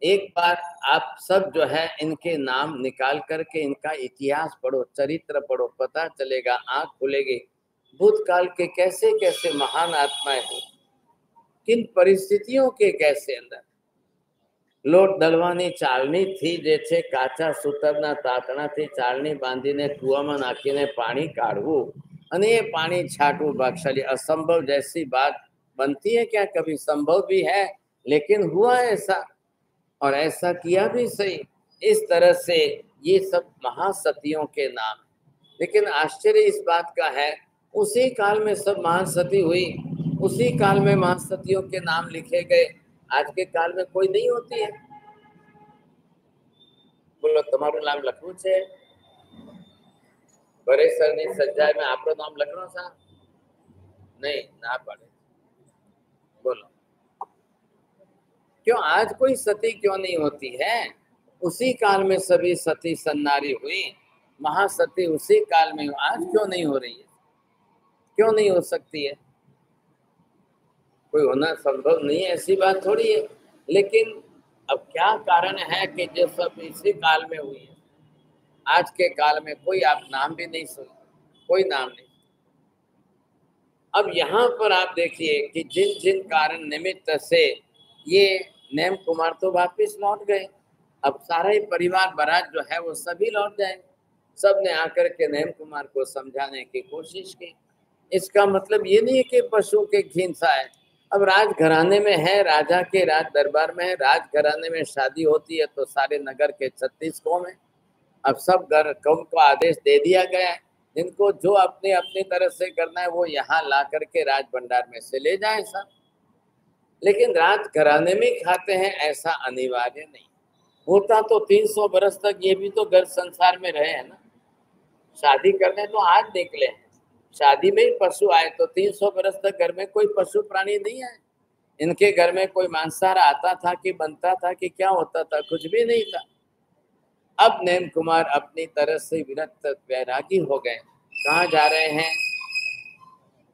Speaker 1: एक बार आप सब जो है इनके नाम निकाल करके इनका इतिहास पढ़ो, चरित्र पढ़ो, पता चलेगा, आंख खुलेगी। भूतकाल के कैसे कैसे महान आत्माएं हुई, किन परिस्थितियों के कैसे अंदर લોટ દળવાની ચાળણી થી જે છે કાચા સૂતરના તાતણાથી ચાળણી બાંધીને કૂવામાં નાખીને પાણી કાઢવું અને એ પાણી છાંટવું ભાગશાली। असंभव जैसी बात बनती है क्या कभी? संभव भी है, लेकिन हुआ ऐसा और ऐसा किया भी सही। इस तरह से ये सब महासतियों के नाम। लेकिन आश्चर्य इस बात का है, उसी काल में सब महासती हुई, उसी काल में महासतियों के नाम लिखे गए। आज के काल में कोई नहीं होती है। बोलो, તમારું નામ લખવું છે? ભરેસરની સજાય में આપણું નામ લખવાનું છે? नहीं, ना पड़े। बोलो, क्यों आज कोई सती क्यों नहीं होती है? उसी काल में सभी सती सन्नारी हुई, महासती उसी काल में। आज क्यों नहीं हो रही है? क्यों नहीं हो सकती है? कोई होना संभव नहीं है, ऐसी बात थोड़ी है। लेकिन अब क्या कारण है कि जो सब इसी काल में हुई है? आज के काल में कोई आप नाम भी नहीं सुने, कोई नाम नहीं। अब यहाँ पर आप देखिए कि जिन जिन कारण निमित्त से ये नेम कुमार तो वापिस लौट गए। अब सारा ही परिवार बारात जो है वो सभी लौट जाए। सब ने आकर के नेम कुमार को समझाने की कोशिश की। इसका मतलब ये नहीं है कि पशु के हिंसा है। अब राजघराने में है, राजा के राज दरबार में है, राजघराने में शादी होती है तो सारे नगर के 36 कौम है। अब सब कौम को आदेश दे दिया गया है, जिनको जो अपनी अपनी तरफ से करना है वो यहाँ ला करके राज भंडार में से ले जाए सब। लेकिन राजघराने में खाते हैं ऐसा अनिवार्य नहीं होता। तो 300 बरस तक ये भी तो घर संसार में रहे हैं ना। शादी करने तो आज निकले हैं, शादी में ही पशु आए तो 300 बरस तक घर में कोई पशु प्राणी नहीं आए। इनके घर में कोई मांसाहार आता था कि बनता था कि क्या होता था? कुछ भी नहीं था। अब नेम कुमार अपनी तरह से विरक्त वैरागी हो गए। कहाँ जा रहे हैं?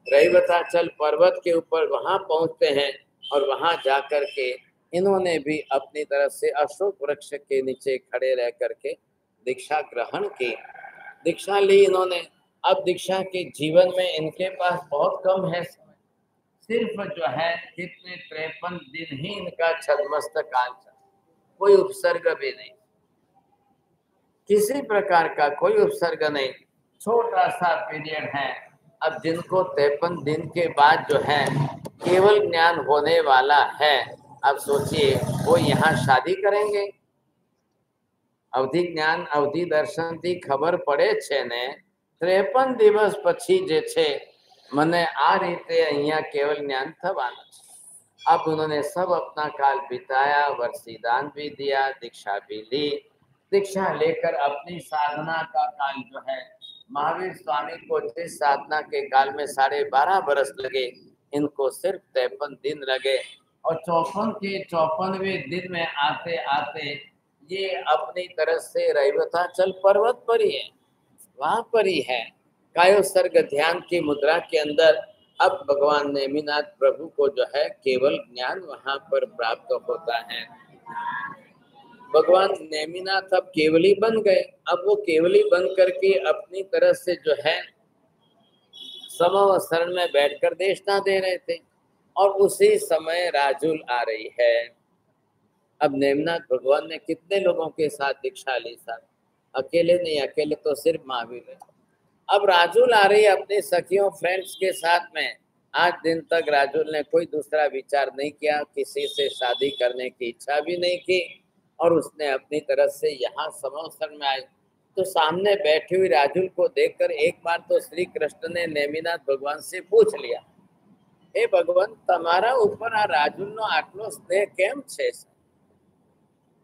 Speaker 1: रैवताचल पर्वत के ऊपर वहां पहुंचते हैं और वहां जाकर के इन्होंने भी अपनी तरफ से अशोक वृक्ष के नीचे खड़े रह करके दीक्षा ग्रहण की। दीक्षा ली इन्होंने। अब दीक्षा के जीवन में इनके पास बहुत कम है समय, सिर्फ जो है कितने 53 दिन ही इनका छद्मस्त काल चला, कोई उपसर्ग भी नहीं, किसी प्रकार का कोई उपसर्ग नहीं, छोटा सा पीरियड है। अब जिनको 53 दिन के बाद जो है केवल ज्ञान होने वाला है, अब सोचिए वो यहाँ शादी करेंगे? अवधि ज्ञान अवधि दर्शन थी खबर पड़े छे ने 53 દિવસ પછી જે છે મને આ રીતે અહીંયા केवल ज्ञान થવાનું છે। अब उन्होंने सब अपना काल बिताया, वर्षीदान भी दिया, दीक्षा भी ली। दीक्षा लेकर अपनी साधना का काल जो है, महावीर स्वामी को जिस साधना के काल में 12.5 बरस लगे, इनको सिर्फ 53 दिन लगे। और 54 के 54वें दिन में आते आते ये अपनी तरफ से रैवताचल पर्वत पर ही है, वहां पर ही है। कायोसर्ग ध्यान की मुद्रा के अंदर अब भगवान नेमिनाथ प्रभु को जो है केवल ज्ञान वहां पर प्राप्त होता है। भगवान नेमिनाथ अब केवली बन गए। अब वो केवली बन करके अपनी तरफ से जो है समव शरण में बैठकर देशना दे रहे थे और उसी समय राजुल आ रही है। अब नेमिनाथ भगवान ने कितने लोगों के साथ दीक्षा ली साहब? अकेले नहीं, अकेले तो सिर्फ महावीर है। अब राजुल आ रही है अपने सखियों फ्रेंड्स के साथ में। आज दिन तक राजुल ने कोई दूसरा विचार नहीं किया, किसी से शादी करने की इच्छा भी नहीं की और उसने अपनी तरफ से यहाँ समवसर में आई। तो सामने बैठी हुई राजुल को देखकर एक बार तो श्री कृष्ण ने नेमिनाथ भगवान से पूछ लिया, हे भगवान, તમારા ઉપર આ રાજુલનો આટલો સ્નેહ કેમ છે?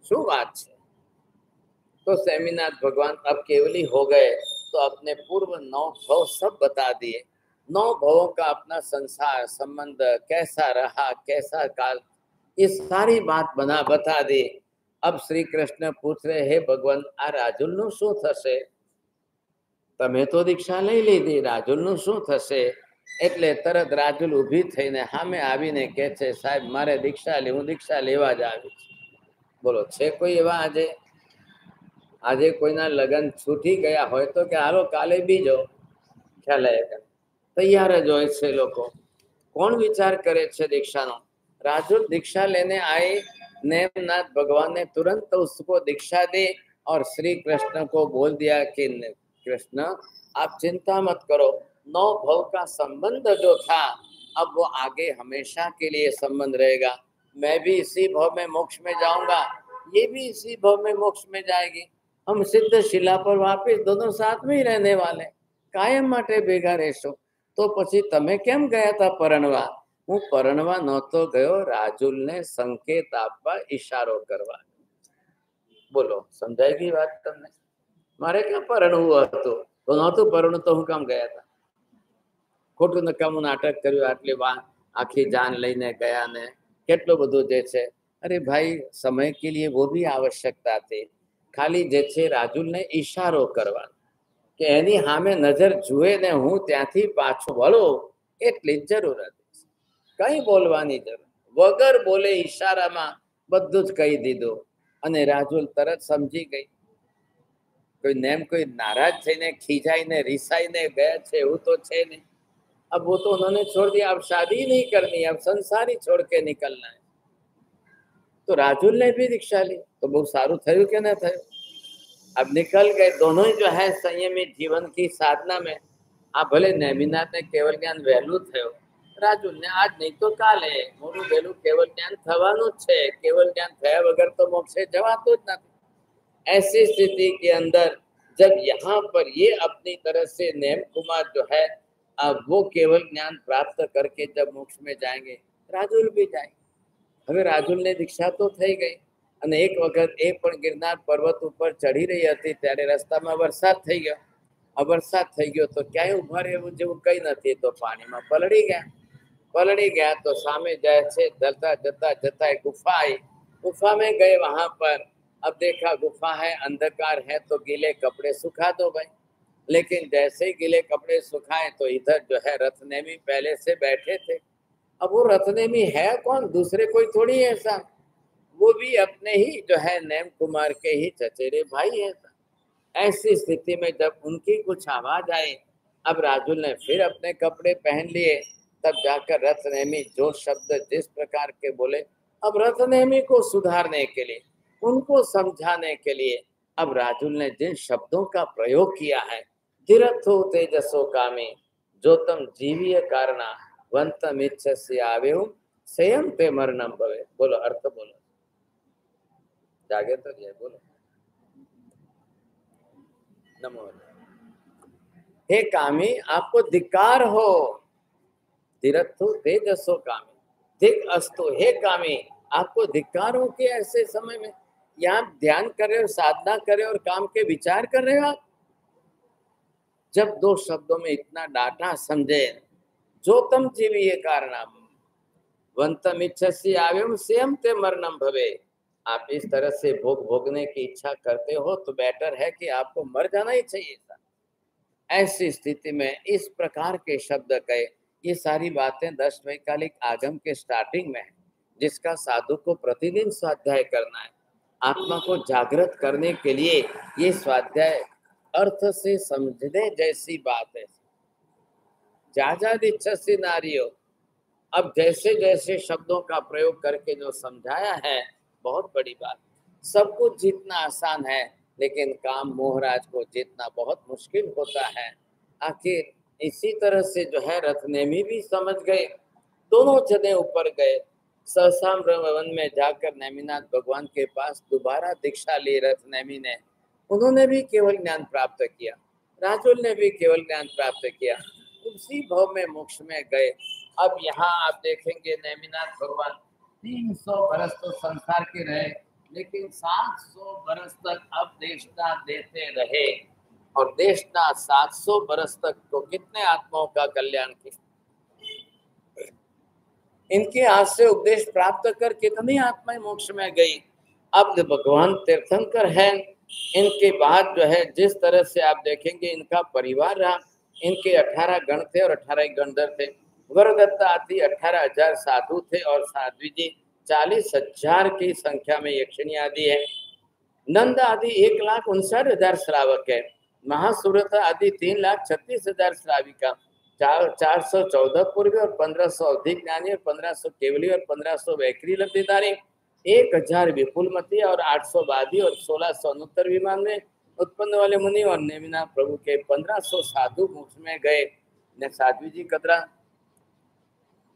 Speaker 1: શું વાત છે? तो सेमीनाथ भगवान अब केवली हो गए, तो अपने पूर्व 9 भव सब बता दिए। 9 भवों का अपना संसार संबंध कैसा रहा, कैसा काल, ये सारी बात बता दी। अब श्री कृष्ण पूछ रहे, हे भगवान, आ રાજુલનું શું થશે? તમે તો દીક્ષા લઈ લીધી, રાજુલનું શું થશે? એટલે તરત રાજુલ ઊભી થઈને સામે આવીને કહે છે, સાહેબ મારે દીક્ષા લે, હું દીક્ષા લેવા જ આવી છું। બોલો, છે કોઈ એવા આજે? આજે કોઈના લગ્ન છૂટી ગયા હોય તો કે હાલો કાલે બીજો ખ્યાલ આવે, તૈયાર જ હોય છે લોકો। કોણ વિચાર કરે છે दीक्षा? राजुल दीक्षा लेने आए, नेमनाथ भगवान ने तुरंत उसको दीक्षा दी और श्री कृष्ण को बोल दिया कि कृष्ण आप चिंता मत करो, 9 भव का संबंध जो था अब वो आगे हमेशा के लिए संबंध रहेगा। मैं भी इसी भव में मोक्ष में जाऊंगा, ये भी इसी भव में मोक्ष में जाएगी। हम सिद्ध शिला पर वापिस दोनों साथ में ही रहने वाले, कायम माटे भेगा रहेशो। तो પછી તમે કેમ ગયા હતા પરણવા? હું પરણવા નહોતો ગયો, રાજુલને સંકેત આપવા, ઈશારો કરવા। બોલો, સમજાઈ ગઈ વાત તમને? મારે ક્યાં પરણવું હતું? તો નહોતું પરણવું તો હું કામ ગયા હતા? ખોટું નકામું નાટક કર્યું, આટલી આખી જાન લઈને ગયા ને કેટલું બધું જે છે। અરે ભાઈ, સમય કે लिए वो भी आवश्यकता थी। ખાલી જે છે રાજુલને ઈશારો કરવાનો કે એની સામે નજર જુએ ને હું ત્યાંથી પાછો વળું, એટલી જ જરૂર હતી। કઈ બોલવાની જરૂર વગર બોલે ઈશારામાં બધું જ કહી દીધું અને રાજુલ તરત સમજી ગઈ। कोई नेम कोई नाराज થઈને खींचाઈને रिसाઈને गया છે એવું तो છે नहीं। अब वो तो उन्होंने छोड़ दिया, अब शादी नहीं करनी, अब संसार ही छोड़ के निकलना है। तो राजुल ने भी दीक्षा ली, तो बहुत सारू थયું કે ना थયું? अब निकल गए दोनों ही जो है संयमी जीवन की साधना में। आ भले नेमिनाथ ने केवल ज्ञान वહેલું થયું, રાજુલ ने आज नहीं तो काले मोटું વહેલું केवल ज्ञान થવાનું જ છે। केवल ज्ञान થયા વગર तो मोक्षे जवाતું જ નથી। ऐसी स्थिति के अंदर जब यहाँ पर ये अपनी तरह से नेम कुमार जो है अब वो केवल ज्ञान प्राप्त करके जब मोक्ष में जाएंगे, राजुल भी जाएंगे। હવે રાજુલને દીક્ષા તો થઈ ગઈ અને એક વખત એ પણ ગિરનાર પર્વત ઉપર ચડી રહી હતી ત્યારે રસ્તામાં વરસાદ થઈ ગયો। આ વરસાદ થઈ ગયો તો ક્યાંય ઊભા રહેવું જેવું કઈ નથી, તો પાણીમાં પલળી ગયા તો સામે જાય છે જતા જતા જતા एक गुफा आई। गुफा में गए, वहां पर अब देखा गुफा है, अंधकार है, तो गीले कपड़े सुखा दो भाई। लेकिन जैसे ही गीले कपड़े सुखाए तो इधर जो है रथनेमी पहले से बैठे थे। अब वो रत्नेमी है कौन? दूसरे कोई थोड़ी है ऐसा, वो भी अपने ही जो है नेम कुमार के ही चचेरे भाई है। ऐसी स्थिति में जब उनकी कुछ आवाज आई, अब राजुल ने फिर अपने कपड़े पहन लिए, तब जाकर रत्नेमी जो शब्द जिस प्रकार के बोले, अब रत्नेमी को सुधारने के लिए, उनको समझाने के लिए अब राजुल ने जिन शब्दों का प्रयोग किया है, धीरथो तेजसो कामी जोतम जीवीय कारणा वंतम इच्छसि आवेहु स्वयं ते मरणम भवे। बोलो, अर्थ बोलो, जागे तो जय बोलो। नमो। हे कामी, आपको धिक्कार हो। धीरथो तेजसो कामी, धिक अस्तु। हे कामी, आपको धिक्कार हो कि ऐसे समय में यहाँ ध्यान कर रहे हो, साधना कर रहे हो और काम के विचार कर रहे हो आप। जब 2 शब्दों में इतना डाटा समझे, जो तम जीवीय कारणम वंतम इच्छसि आवेम स्वयं ते मरणम भवे। आप इस तरह से भोगने की इच्छा करते हो तो बेटर है कि आपको मर जाना ही चाहिए था। ऐसी स्थिति में इस प्रकार के शब्द कहे, ये सारी बातें 10 वैकालिक आगम के स्टार्टिंग में है, जिसका साधु को प्रतिदिन स्वाध्याय करना है। आत्मा को जागृत करने के लिए ये स्वाध्याय अर्थ से समझने जैसी बात है। जाजाद इच्छसि नारियो, अब जैसे जैसे शब्दों का प्रयोग करके जो समझाया है, बहुत बड़ी बात। सब कुछ जीतना आसान है, लेकिन काम मोहराज को जीतना बहुत मुश्किल होता है। आखिर इसी तरह से जो है रथनेमी भी समझ गए, दोनों जने ऊपर गए। सहसाम वन में जाकर नेमिनाथ भगवान के पास दोबारा दीक्षा ली रथनेमी ने, उन्होंने भी केवल ज्ञान प्राप्त किया, राजुल ने भी केवल ज्ञान प्राप्त किया, उसी भव में मोक्ष में गए। अब यहाँ आप देखेंगे नेमिनाथ भगवान 300 बरस तो संसार के रहे, लेकिन 700 बरस तक अब देशना देते रहे, और देशना 700 बरस तक तो कितने आत्माओं का कल्याण किया। इनके हाथ से उपदेश प्राप्त कर कितनी आत्माएं मोक्ष में गई। अब भगवान तीर्थंकर हैं, इनके बाद जो है जिस तरह से आप देखेंगे इनका परिवार रहा, इनके 18 गण थे और 18 गणधर थे। वरदत्ता आदि 18,000 साधु थे और साध्वी जी 40,000 की संख्या में यक्षिणी आदि है। नंद आदि 1,59,000 श्रावक है। महासुरत आदि 3,36,000 श्राविका, 414 पूर्वी और 1500 अधिक ज्ञानी और 1500 केवली और 1500 वैखरी लब्धिधारी, 1,000 विपुलमती और 800 वादी और 1600 अनुत्तर विमान में उत्पन्न वाले मुनि और नेमिनाथ प्रभु के 1500 साधु मोक्ष में गए। ने साध्वी जी कतरा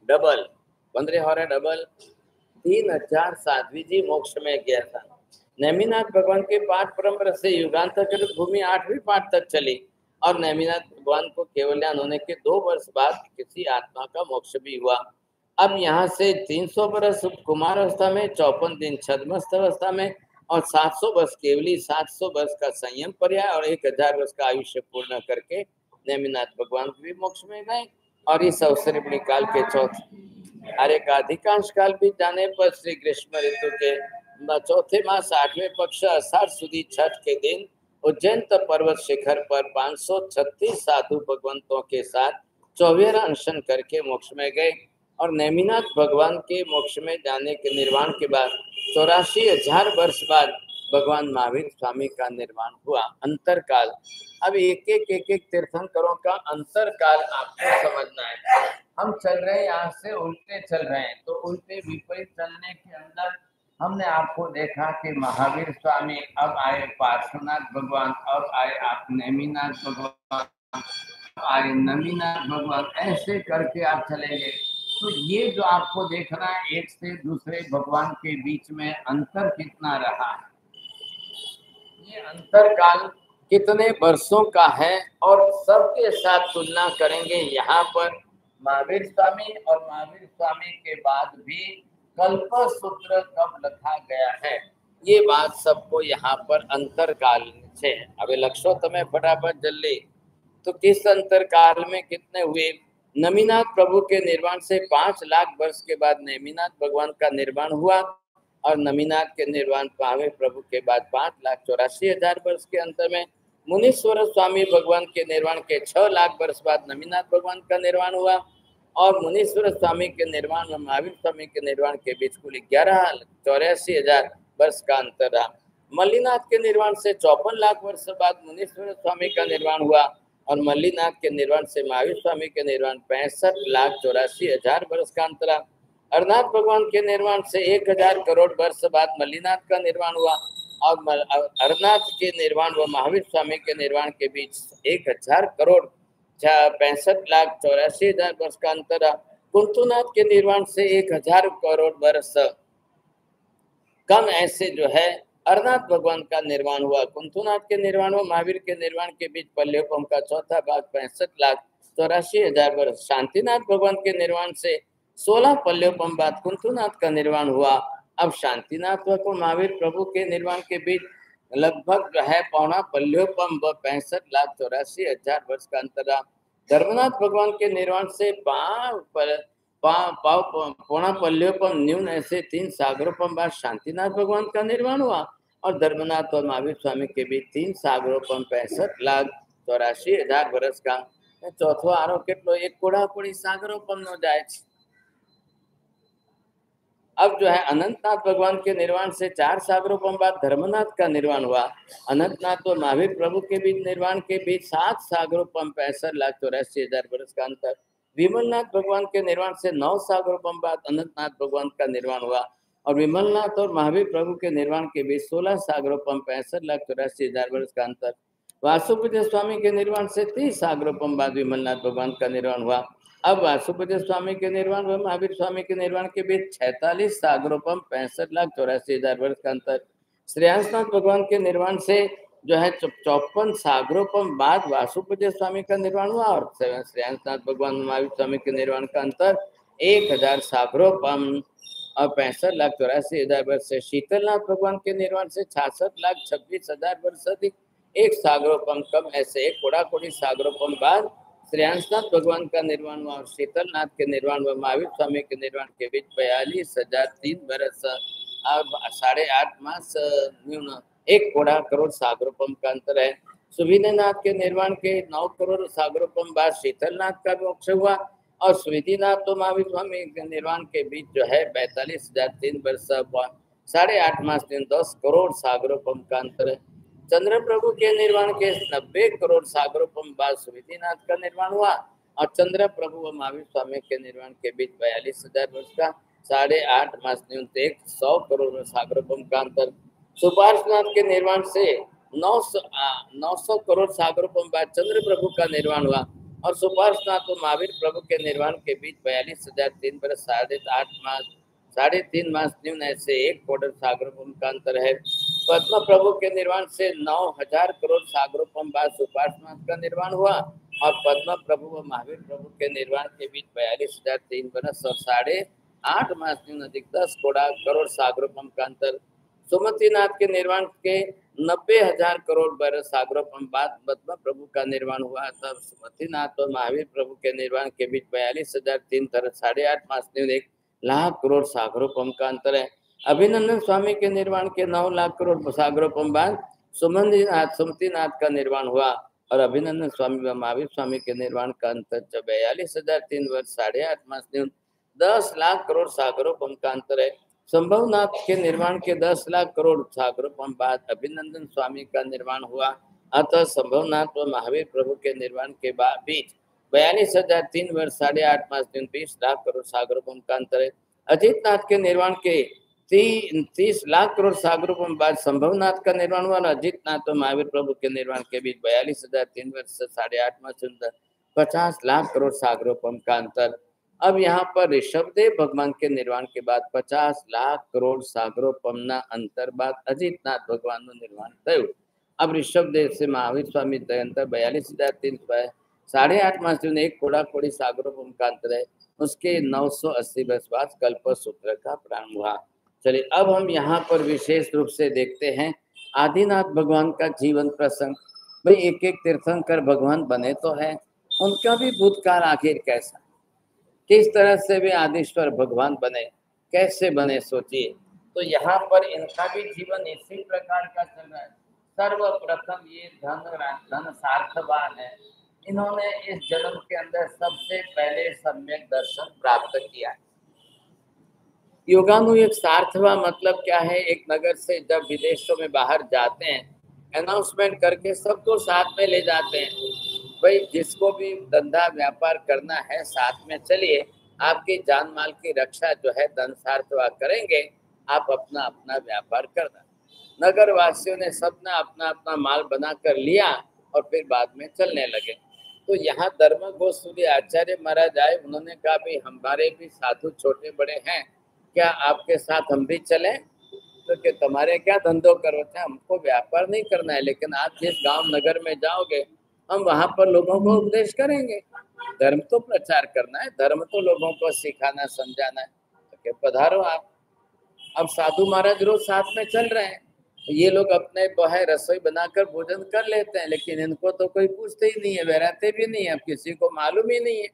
Speaker 1: डबल 15 हो रहे डबल 3,000 साध्वी जी मोक्ष में गया था। नेमिनाथ भगवान के पाठ परंपरा से युगांतर भूमि 8वीं पाठ तक चली और नेमिनाथ भगवान को केवल ज्ञान होने के 2 वर्ष बाद किसी आत्मा का मोक्ष भी हुआ। अब यहाँ से 300 वर्ष कुमार अवस्था में, 54 दिन छद्मस्थ अवस्था में और 700 वर्ष केवली, 700 वर्ष का संयम पर्याय और 1,000 वर्ष का आयुष्य पूर्ण करके नेमिनाथ भगवान भी मोक्ष में गए। और इस अवसर काल के अरे का अधिकांश काल बीत जाने पर श्री ग्रीष्म ऋतु के चौथे मास 8वें पक्ष अषाढ़ सुदी छठ के दिन उज्जैन पर्वत शिखर पर 536 साधु भगवंतों के साथ 24 अनशन करके मोक्ष में गए। और नेमिनाथ भगवान के मोक्ष में जाने के निर्वाण के बाद 84,000 वर्ष बाद भगवान महावीर स्वामी का निर्वाण हुआ। अंतरकाल, अब एक तीर्थंकरों का अंतरकाल आपको समझना है। हम चल रहे हैं यहाँ से उल्टे चल रहे हैं, तो उल्टे विपरीत चलने के अंदर हमने आपको देखा कि महावीर स्वामी, अब आए पार्श्वनाथ भगवान, अब आए आप नेमिनाथ भगवान, आए नमीनाथ भगवान, ऐसे करके आप चलेंगे तो ये जो आपको देखना है एक से दूसरे भगवान के बीच में अंतर कितना रहा, ये अंतर काल कितने वर्षों का है और सबके साथ तुलना करेंगे। यहाँ पर महावीर स्वामी और महावीर स्वामी के बाद भी कल्प सूत्र कब लिखा गया है, ये बात सबको यहाँ पर अंतर काल से। अब लक्ष्य तमें फटाफट जल्दी, तो किस अंतर काल में कितने हुए। नमीनाथ प्रभु के निर्वाण से 5 लाख वर्ष के बाद नेमिनाथ भगवान का निर्वाण हुआ और नमीनाथ के निर्वाण पावे प्रभु के बाद 5,84,000 वर्ष के अंतर में मुनीश्वर स्वामी भगवान के निर्वाण के 6 लाख वर्ष बाद नमीनाथ भगवान का निर्वाण हुआ और मुनीश्वर स्वामी के निर्वाण और महावीर स्वामी के निर्वाण के बीच कुल 11,84,000 वर्ष का अंतर रहा। मल्लीनाथ के निर्वाण से 54 लाख वर्ष बाद मुनीश्वर स्वामी का निर्वाण हुआ और मल्लीनाथ के निर्वाण से महावीर स्वामी के निर्वाण 65,84,000 वर्ष का अंतर रहा। अरनाथ भगवान के निर्वाण से 1,000 करोड़ वर्ष बाद मल्लीनाथ का निर्वाण हुआ और अरनाथ के निर्वाण व महावीर स्वामी के निर्वाण के बीच 1,000 करोड़ 65,84,000 वर्ष का अंतर रहा। कुंतुनाथ के निर्वाण से 1,000 करोड़ वर्ष कम ऐसे जो है अरनाथ भगवान का निर्वाण हुआ। कुंतुनाथ के निर्वाण व महावीर के निर्वाण के बीच पल्योपम का चौथा भाग 65,84,000 वर्ष। शांतिनाथ भगवान के निर्वाण से 16 पल्योपम बाद कुंतुनाथ का निर्वाण हुआ। अब शांतिनाथ व महावीर प्रभु के निर्वाण के बीच लगभग जो है पौना पल्योपम व 65,84,000 वर्ष का अंतर रहा। धर्मनाथ भगवान के निर्वाण से पौना पल्योपम न्यून ऐसे 3 सागरोपम बाद शांतिनाथ भगवान का निर्वाण हुआ और धर्मनाथ और महावीर स्वामी के बीच 3 सागरोपम 65,84,000 वर्ष का चौथो आरो केटलो एक कोड़ाकोड़ी सागरोपम नो जाए। अब जो है अनंतनाथ भगवान के निर्वाण से 4 सागरोपम बाद धर्मनाथ का निर्वाण हुआ। अनंतनाथ और महावीर प्रभु के बीच निर्वाण के बीच 7 सागरोपम 65,84,000 वर्ष का अंतर। विमलनाथ भगवान के निर्वाण से 9 सागरोपम बाद अनंतनाथ भगवान का निर्वाण हुआ और विमलनाथ और महावीर प्रभु के निर्वाण के बीच 16 सागरोपम 65,84,000 वर्ष का अंतर। वासुपति स्वामी के निर्वाण से 30 सागरोपम बाद विमलनाथ भगवान का निर्वाण हुआ। अब वासुपति स्वामी के निर्वाण व महावीर स्वामी के निर्वाण के बीच 46 सागरोपम 65,84,000 वर्ष का अंतर। श्रेयांसनाथ भगवान के निर्वाण से जो है 54 सागरोपम बाद वासुपति स्वामी का निर्वाण हुआ और श्रेयांसनाथ भगवान महावीर स्वामी के निर्वाण का अंतर 1000 सागरोपम और 65,84,000 वर्ष से शीतलनाथ भगवान के निर्वाण से 66,26,000 वर्ष अधिक एक सागरोपम कम। ऐसे एक कोड़ा कोड़ी सागरोपम बाद श्रेयांसनाथ भगवान का निर्वाण हुआ और शीतलनाथ के निर्वाण व महावीर स्वामी के निर्वाण के बीच 42,003 वर्ष अब 8.5 मास न्यून 1 कोड़ा करोड़ सागरोपम का अंतर है। सुविधिनाथ के निर्वाण के 9 करोड़ सागरोपम बाद शीतलनाथ का मोक्ष हुआ और सुविधिनाथ तो महावीर स्वामी के निर्वाण के बीच जो है 42,003 वर्ष 8.5 मास 10 करोड़ सागरोपम का अंतर है। चंद्र प्रभु के निर्वाण के 90 करोड़ सागरोपम बाद सुविधिनाथ का निर्वाण हुआ और चंद्र प्रभु व महावीर स्वामी के निर्वाण के बीच 42,000 वर्ष का 8.5 मास 100 करोड़ सागरोपम का अंतर। सुपार्श्वनाथ के निर्वाण से 900 करोड़ सागरोपम बाद चंद्र प्रभु का निर्वाण हुआ और सुपार्श्वनाथ व महावीर प्रभु के निर्वाण के बीच 42,003 वर्ष 3.5 मास न्यून ऐसे 1 करोड़ सागरोपम का अंतर है। पद्म प्रभु के निर्वाण से 9,000 करोड़ सागरोपम बाद सुपार्श्वनाथ का निर्वाण हुआ और पद्म प्रभु व महावीर प्रभु के निर्वाण के बीच 42,003 वर्ष और 8.5 मास न्यून अधिक 10 करोड़ सागरोपम का अंतर। सुमतिनाथ के निर्वाण के 90,000 करोड़ वर्ष सागरोपम बाद पद्म प्रभु का निर्वाण हुआ तब सुमतिनाथ और महावीर प्रभु के निर्वाण के बीच 42,003 8.5 मास न्यून 1 लाख करोड़ सागरोपम का अंतर है। अभिनंदन स्वामी के निर्वाण के 9 लाख करोड़ सागरोपम बाद सुमतिनाथ का निर्वाण हुआ और अभिनंदन स्वामी व महावीर स्वामी के निर्वाण का अंतर 42,003 वर्ष 8.5 मास न्यून 10 लाख करोड़ सागरोपम का अंतर है। संभवनाथ के निर्वाण के 10 लाख करोड़ सागरोपम बाद अभिनंदन स्वामी का निर्वाण हुआ अतः संभवनाथ व महावीर प्रभु के निर्वाण के बीच 42,003 वर्ष 8.5 मास 20 लाख करोड़ सागरोपम का अंतर है। अजितनाथ के निर्वाण के 30 लाख करोड़ सागरोपम बाद संभवनाथ का निर्वाण हुआ और अजितनाथ व महावीर प्रभु के निर्वाण के बीच 42,003 वर्ष 8.5 मास 50 लाख करोड़ सागरोपम का अंतर। अब यहाँ पर ऋषभदेव भगवान के निर्वाण के बाद 50 लाख करोड़ सागरोपम न अंतर बाद अजितनाथ भगवान નું निर्वाण થયું। अब ऋषभदेव से महावीर स्वामी अंतर 42,003 पर 8.5 मास 1 कोड़ा कोड़ी सागरोपम का अंतर है। उसके 980 वर्ष बाद कल्प सूत्र का प्रारंभ हुआ। चलिए अब हम यहाँ पर विशेष रूप से देखते हैं आदिनाथ भगवान का जीवन प्रसंग। भाई एक एक तीर्थंकर भगवान बने तो है, उनका भी भूतकाल आखिर कैसा, किस तरह से वे आदिश्वर भगवान बने, कैसे बने सोचिए। तो यहाँ पर इनका भी जीवन इसी प्रकार का चल रहा है। सर्वप्रथम ये धन सार्थवान है, इन्होंने इस जन्म के अंदर सबसे पहले सम्यक दर्शन प्राप्त किया है। योगानु एक सार्थवा मतलब क्या है, एक नगर से जब विदेशों में बाहर जाते हैं अनाउंसमेंट करके सबको साथ में ले जाते हैं, भाई जिसको भी धंधा व्यापार करना है साथ में चलिए, आपकी जान माल की रक्षा जो है धन सार्थवा करेंगे, आप अपना अपना व्यापार करना। नगर वासियों ने सबने अपना अपना माल बना कर लिया और फिर बाद में चलने लगे। तो यहाँ धर्म गोस्वामी आचार्य महाराज आए, उन्होंने कहा भाई हमारे भी साधु छोटे बड़े हैं, क्या आपके साथ हम भी चलें? तो कि तुम्हारे क्या धंधों करते हैं, हमको व्यापार नहीं करना है, लेकिन आप जिस गांव नगर में जाओगे हम वहां पर लोगों को उपदेश करेंगे, धर्म तो प्रचार करना है, धर्म तो लोगों को सिखाना समझाना है। तो पधारो आप। अब साधु महाराज रोज साथ में चल रहे हैं, ये लोग अपने बहे रसोई बनाकर भोजन कर लेते हैं, लेकिन इनको तो कोई पूछते ही नहीं है, बहराते भी नहीं है, अब किसी को मालूम ही नहीं है।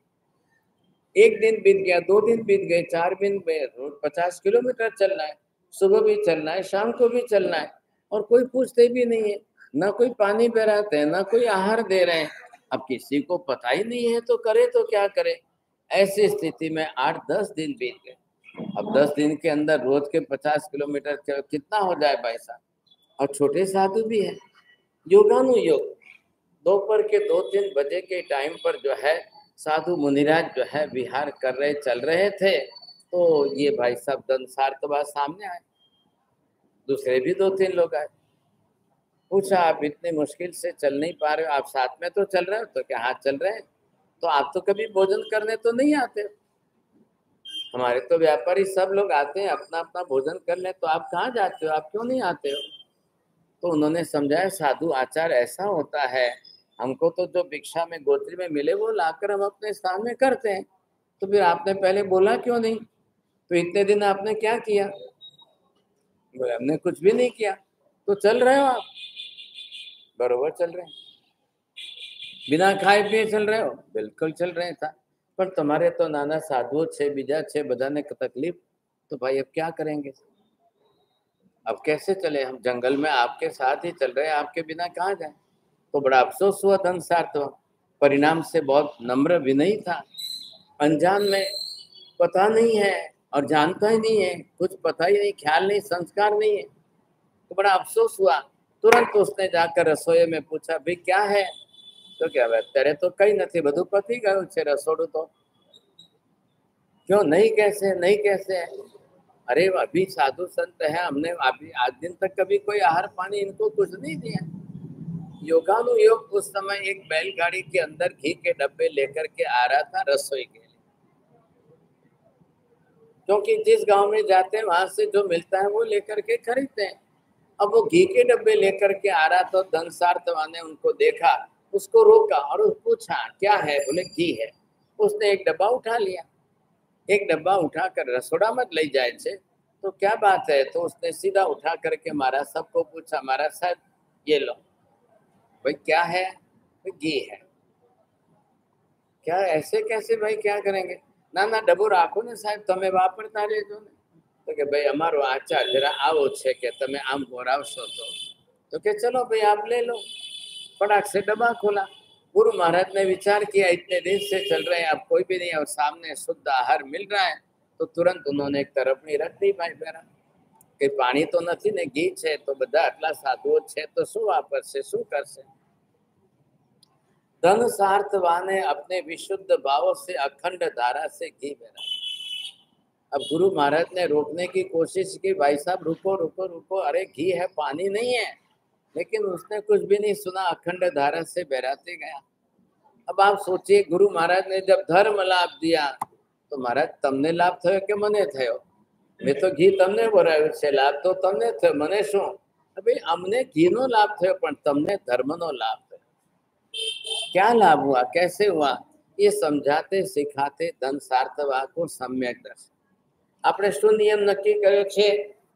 Speaker 1: एक दिन बीत गया, 2 दिन बीत गए, 4 दिन गए, रोज 50 किलोमीटर चलना है, सुबह भी चलना है शाम को भी चलना है, और कोई पूछते भी नहीं है, ना कोई पानी बहराते हैं ना कोई आहार दे रहे हैं। अब किसी को पता ही नहीं है तो करे तो क्या करे। ऐसी स्थिति में 8-10 दिन बीत गए। अब 10 दिन के अंदर रोज के 50 किलोमीटर कितना हो जाए भाई साहब, और छोटे साधु भी है। योगानुयोग दोपहर के 2-3 बजे के टाइम पर जो है साधु मुनिराज जो है विहार कर रहे चल रहे थे, तो ये भाई साहब दंसार्थवा सामने आए, दूसरे भी 2-3 लोग आए। पूछा आप इतनी मुश्किल से चल नहीं पा रहे हो, आप साथ में तो चल रहे हो? तो क्या हाथ चल रहे हैं, तो आप तो कभी भोजन करने तो नहीं आते, हमारे तो व्यापारी सब लोग आते हैं अपना अपना भोजन करने, तो आप कहाँ जाते हो, आप क्यों नहीं आते हो? तो उन्होंने समझाया साधु आचार ऐसा होता है, हमको तो जो भिक्षा में गोत्री में मिले वो लाकर हम अपने स्थान में करते हैं, तो फिर आपने पहले बोला क्यों नहीं? तो इतने दिन आपने क्या किया? बोले हमने कुछ भी नहीं किया। तो चल रहे हो आप? बरोबर चल रहे हैं। बिना खाए पिए चल रहे हो? बिल्कुल चल रहे था। पर तुम्हारे तो नाना साधुओं छे, बीजा छे, बधाने तकलीफ, तो भाई अब क्या करेंगे? अब कैसे चले? हम जंगल में आपके साथ ही चल रहे हैं, आपके बिना कहाँ जाए? तो बड़ा अफसोस हुआ धनसार। तो परिणाम से बहुत नम्र विनयी था, अनजान में, पता नहीं है और जानता ही नहीं है, कुछ पता ही नहीं, ख्याल नहीं, संस्कार नहीं है, तो बड़ा अफसोस हुआ। तुरंत उसने जाकर रसोई में पूछा, भाई क्या है? तो क्या बात, तेरे तो कई नहीं, बधु पति गयो छे रसोड़ू तो। क्यों नहीं? कैसे नहीं? कैसे है? अरे अभी साधु संत है, हमने अभी आज दिन तक कभी कोई आहार पानी इनको कुछ नहीं दिया। योगानुयोग उस समय एक बैलगाड़ी के अंदर घी के डब्बे लेकर के आ रहा था रसोई के लिए, क्योंकि जिस गांव में जाते हैं वहां से जो मिलता है वो लेकर के खरीदते हैं। अब वो घी के डब्बे लेकर के आ रहा, तो धनसार्थवा ने उनको देखा, उसको रोका और पूछा क्या है? बोले घी है। उसने एक डब्बा उठा लिया। एक डब्बा उठाकर रसोड़ा मत ले जाए छे, तो क्या बात है? तो उसने सीधा उठा करके महाराज सबको पूछा, महाराज साहब ये लो। भाई क्या है? तो घी है। क्या ऐसे कैसे भाई, क्या करेंगे? ना ना डब्बो राखो ने साहब, તમે વાપરતા રહેજો ને। तो કે भाई અમારો આચાર જરા આવો છે કે તમે આમ બોરાવશો तो કે चलो भाई आप ले लो। फटाक से डब्बा खोला। गुरु महाराज ने विचार किया, इतने दिन से चल रहे हैं, अब कोई भी नहीं और सामने शुद्ध आहार मिल रहा है, तो तुरंत उन्होंने एक तरफ नहीं रख दी भाई बेरा कि पानी तो नहीं ने घी है, तो બધા આટલા સાધુઓ છે તો શું વાપરશે, શું કરશે? धनसार्थवा ने अपने विशुद्ध भाव से अखंड धारा से घी बना। अब गुरु महाराज ने रोकने की कोशिश की, भाई साहब रुको रुको रुको, अरे घी है, पानी नहीं है, लेकिन उसने कुछ भी नहीं सुना, अखंड धारा से बहराते गया। अब आप सोचिए, गुरु महाराज ने जब धर्म लाभ दिया, तो महाराज तमने लाभ थयो के मने थयो? मैं तो घी तमने भराव्યું છે, लाभ तो तमने थयो, मने શું? अबे अमने घीनो लाभ थयो, पण तमने धर्मनो लाभ थयो। क्या लाभ हुआ, कैसे हुआ? ये समझाते सिखाते धनसार्थवा को सम्यक दर्शन। આપણે શું નિયમ નક્કી કર્યો છે?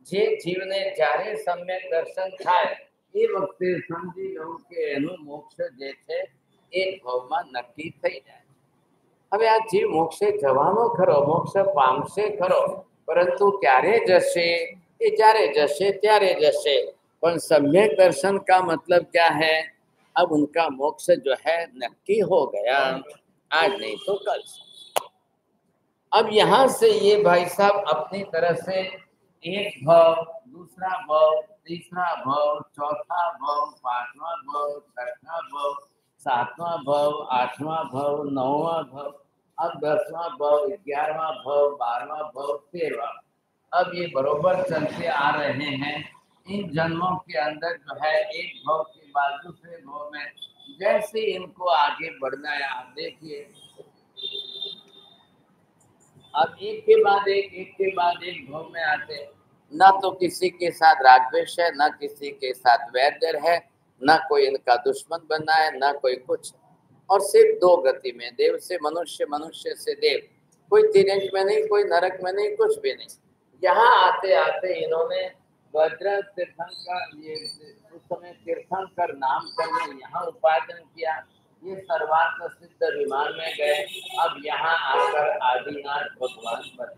Speaker 1: જે જીવને જ્યારે સમ્યક દર્શન થાય એ વખતે સમજી લઉં કે એનું મોક્ષ જે છે એ ભાવમાં નક્કી થઈ જાય। હવે આ જીવ મોક્ષે જવાનો ખરો, મોક્ષ પામશે ખરો, પરંતુ ક્યારે જશે? એ જ્યારે જશે ત્યારે જશે। પણ सम्यक दर्शन का मतलब क्या है? अब उनका मोक्ष जो है नक्की हो गया, आज नहीं तो कल। अब यहाँ से ये भाई साहब अपनी तरह से एक भाव, दूसरा भाव, तीसरा भाव, चौथा भाव, पांचवा भाव, छठवां भाव, सातवां भाव, आठवां भाव, नौवां भाव, अब 10वां भाव, 11वां भाव, 12वां भाव, 13वां। अब ये बरोबर चलते आ रहे हैं। इन जन्मों के अंदर जो है एक भाव के बाद दूसरे भाव में जैसे इनको आगे बढ़ना है, आप देखिए अब एक के बाद एक भाव में आते हैं। ना तो किसी के साथ रागद्वेष है, ना किसी के साथ वैर है, ना कोई इनका दुश्मन बनना है, ना कोई कुछ, और सिर्फ दो गति में, देव से मनुष्य, मनुष्य से देव। कोई तिरंग में नहीं, कोई नरक में नहीं, कुछ भी नहीं। यहाँ आते आते इन्होंने वज्र तीर्थंकर, ये उस समय तीर्थंकर नाम करने यहाँ उपार्जन किया। ये सर्वार्थ सिद्ध विमान में गए। अब यहाँ आकर आदिनाथ भगवान बने।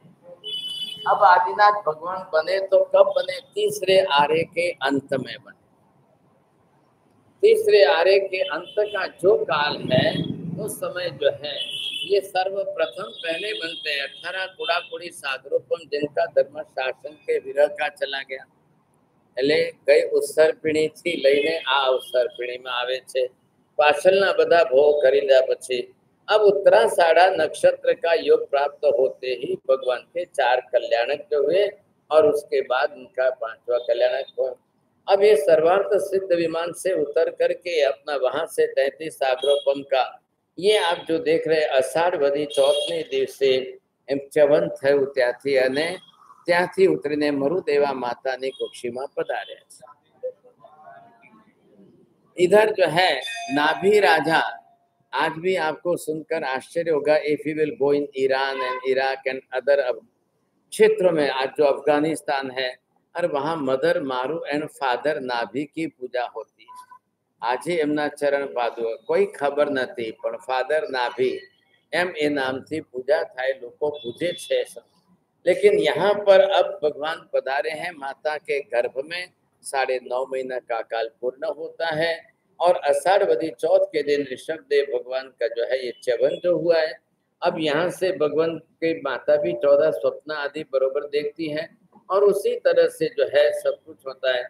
Speaker 1: अब आदिनाथ भगवान बने तो कब बने? तीसरे आर्य के अंत में बने। तीसरे आर्य के अंत का जो काल है उस समय जो है ये सर्वप्रथम पहले बनते हैं 18 कुड़ाकुड़ी सागरोपम, जिनका धर्म शासन के विरह का चला गया। એટલે કઈ ઉત્સર પીણી થી લઈને આ અવસર પીણીમાં આવે છે। પાછળના બધા ભોગ કરી લીધા પછી अब उत्तराषाढ़ा नक्षत्र का योग प्राप्त होते ही भगवान के 4 कल्याणक जो हुए और उसके बाद उनका 5वां कल्याणक हुआ। अब ये सर्वार्थ सिद्ध विमान से उतर करके अपना वहां से 33 सागरोपम का ये आप जो देख रहे अषाढ़ वधी चौथने दिवसे एम च्यवन थયું ત્યાંથી અને ત્યાંથી ઉતરીને મરુદેવા માતાની કુક્ષીમાં પધાર્યા છે। इधर जो है नाभि राजा, आज भी आपको सुनकर आश्चर्य होगा, if you will go in Iran and Iraq and other क्षेत्रों में, आज जो अफगानिस्तान है, और वहाँ मदर मारू एंड फादर नाभि की पूजा होती है। આજે એમના ચરણ પાદુકા કોઈ ખબર નથી, પણ ફાધર નાભી એમ એ નામથી પૂજા થાય, લોકો પૂજે છે। लेकिन यहाँ पर अब भगवान पधारे हैं माता के गर्भ में, 9.5 महीना का काल पूर्ण होता है, और आषाढ़ वदी चौथ के दिन ऋषभ देव भगवान का जो है ये च्यवन जो हुआ है। अब यहाँ से भगवान के माता भी 14 स्वप्न आदि बरोबर देखती है, और उसी तरह से जो है सब कुछ होता है।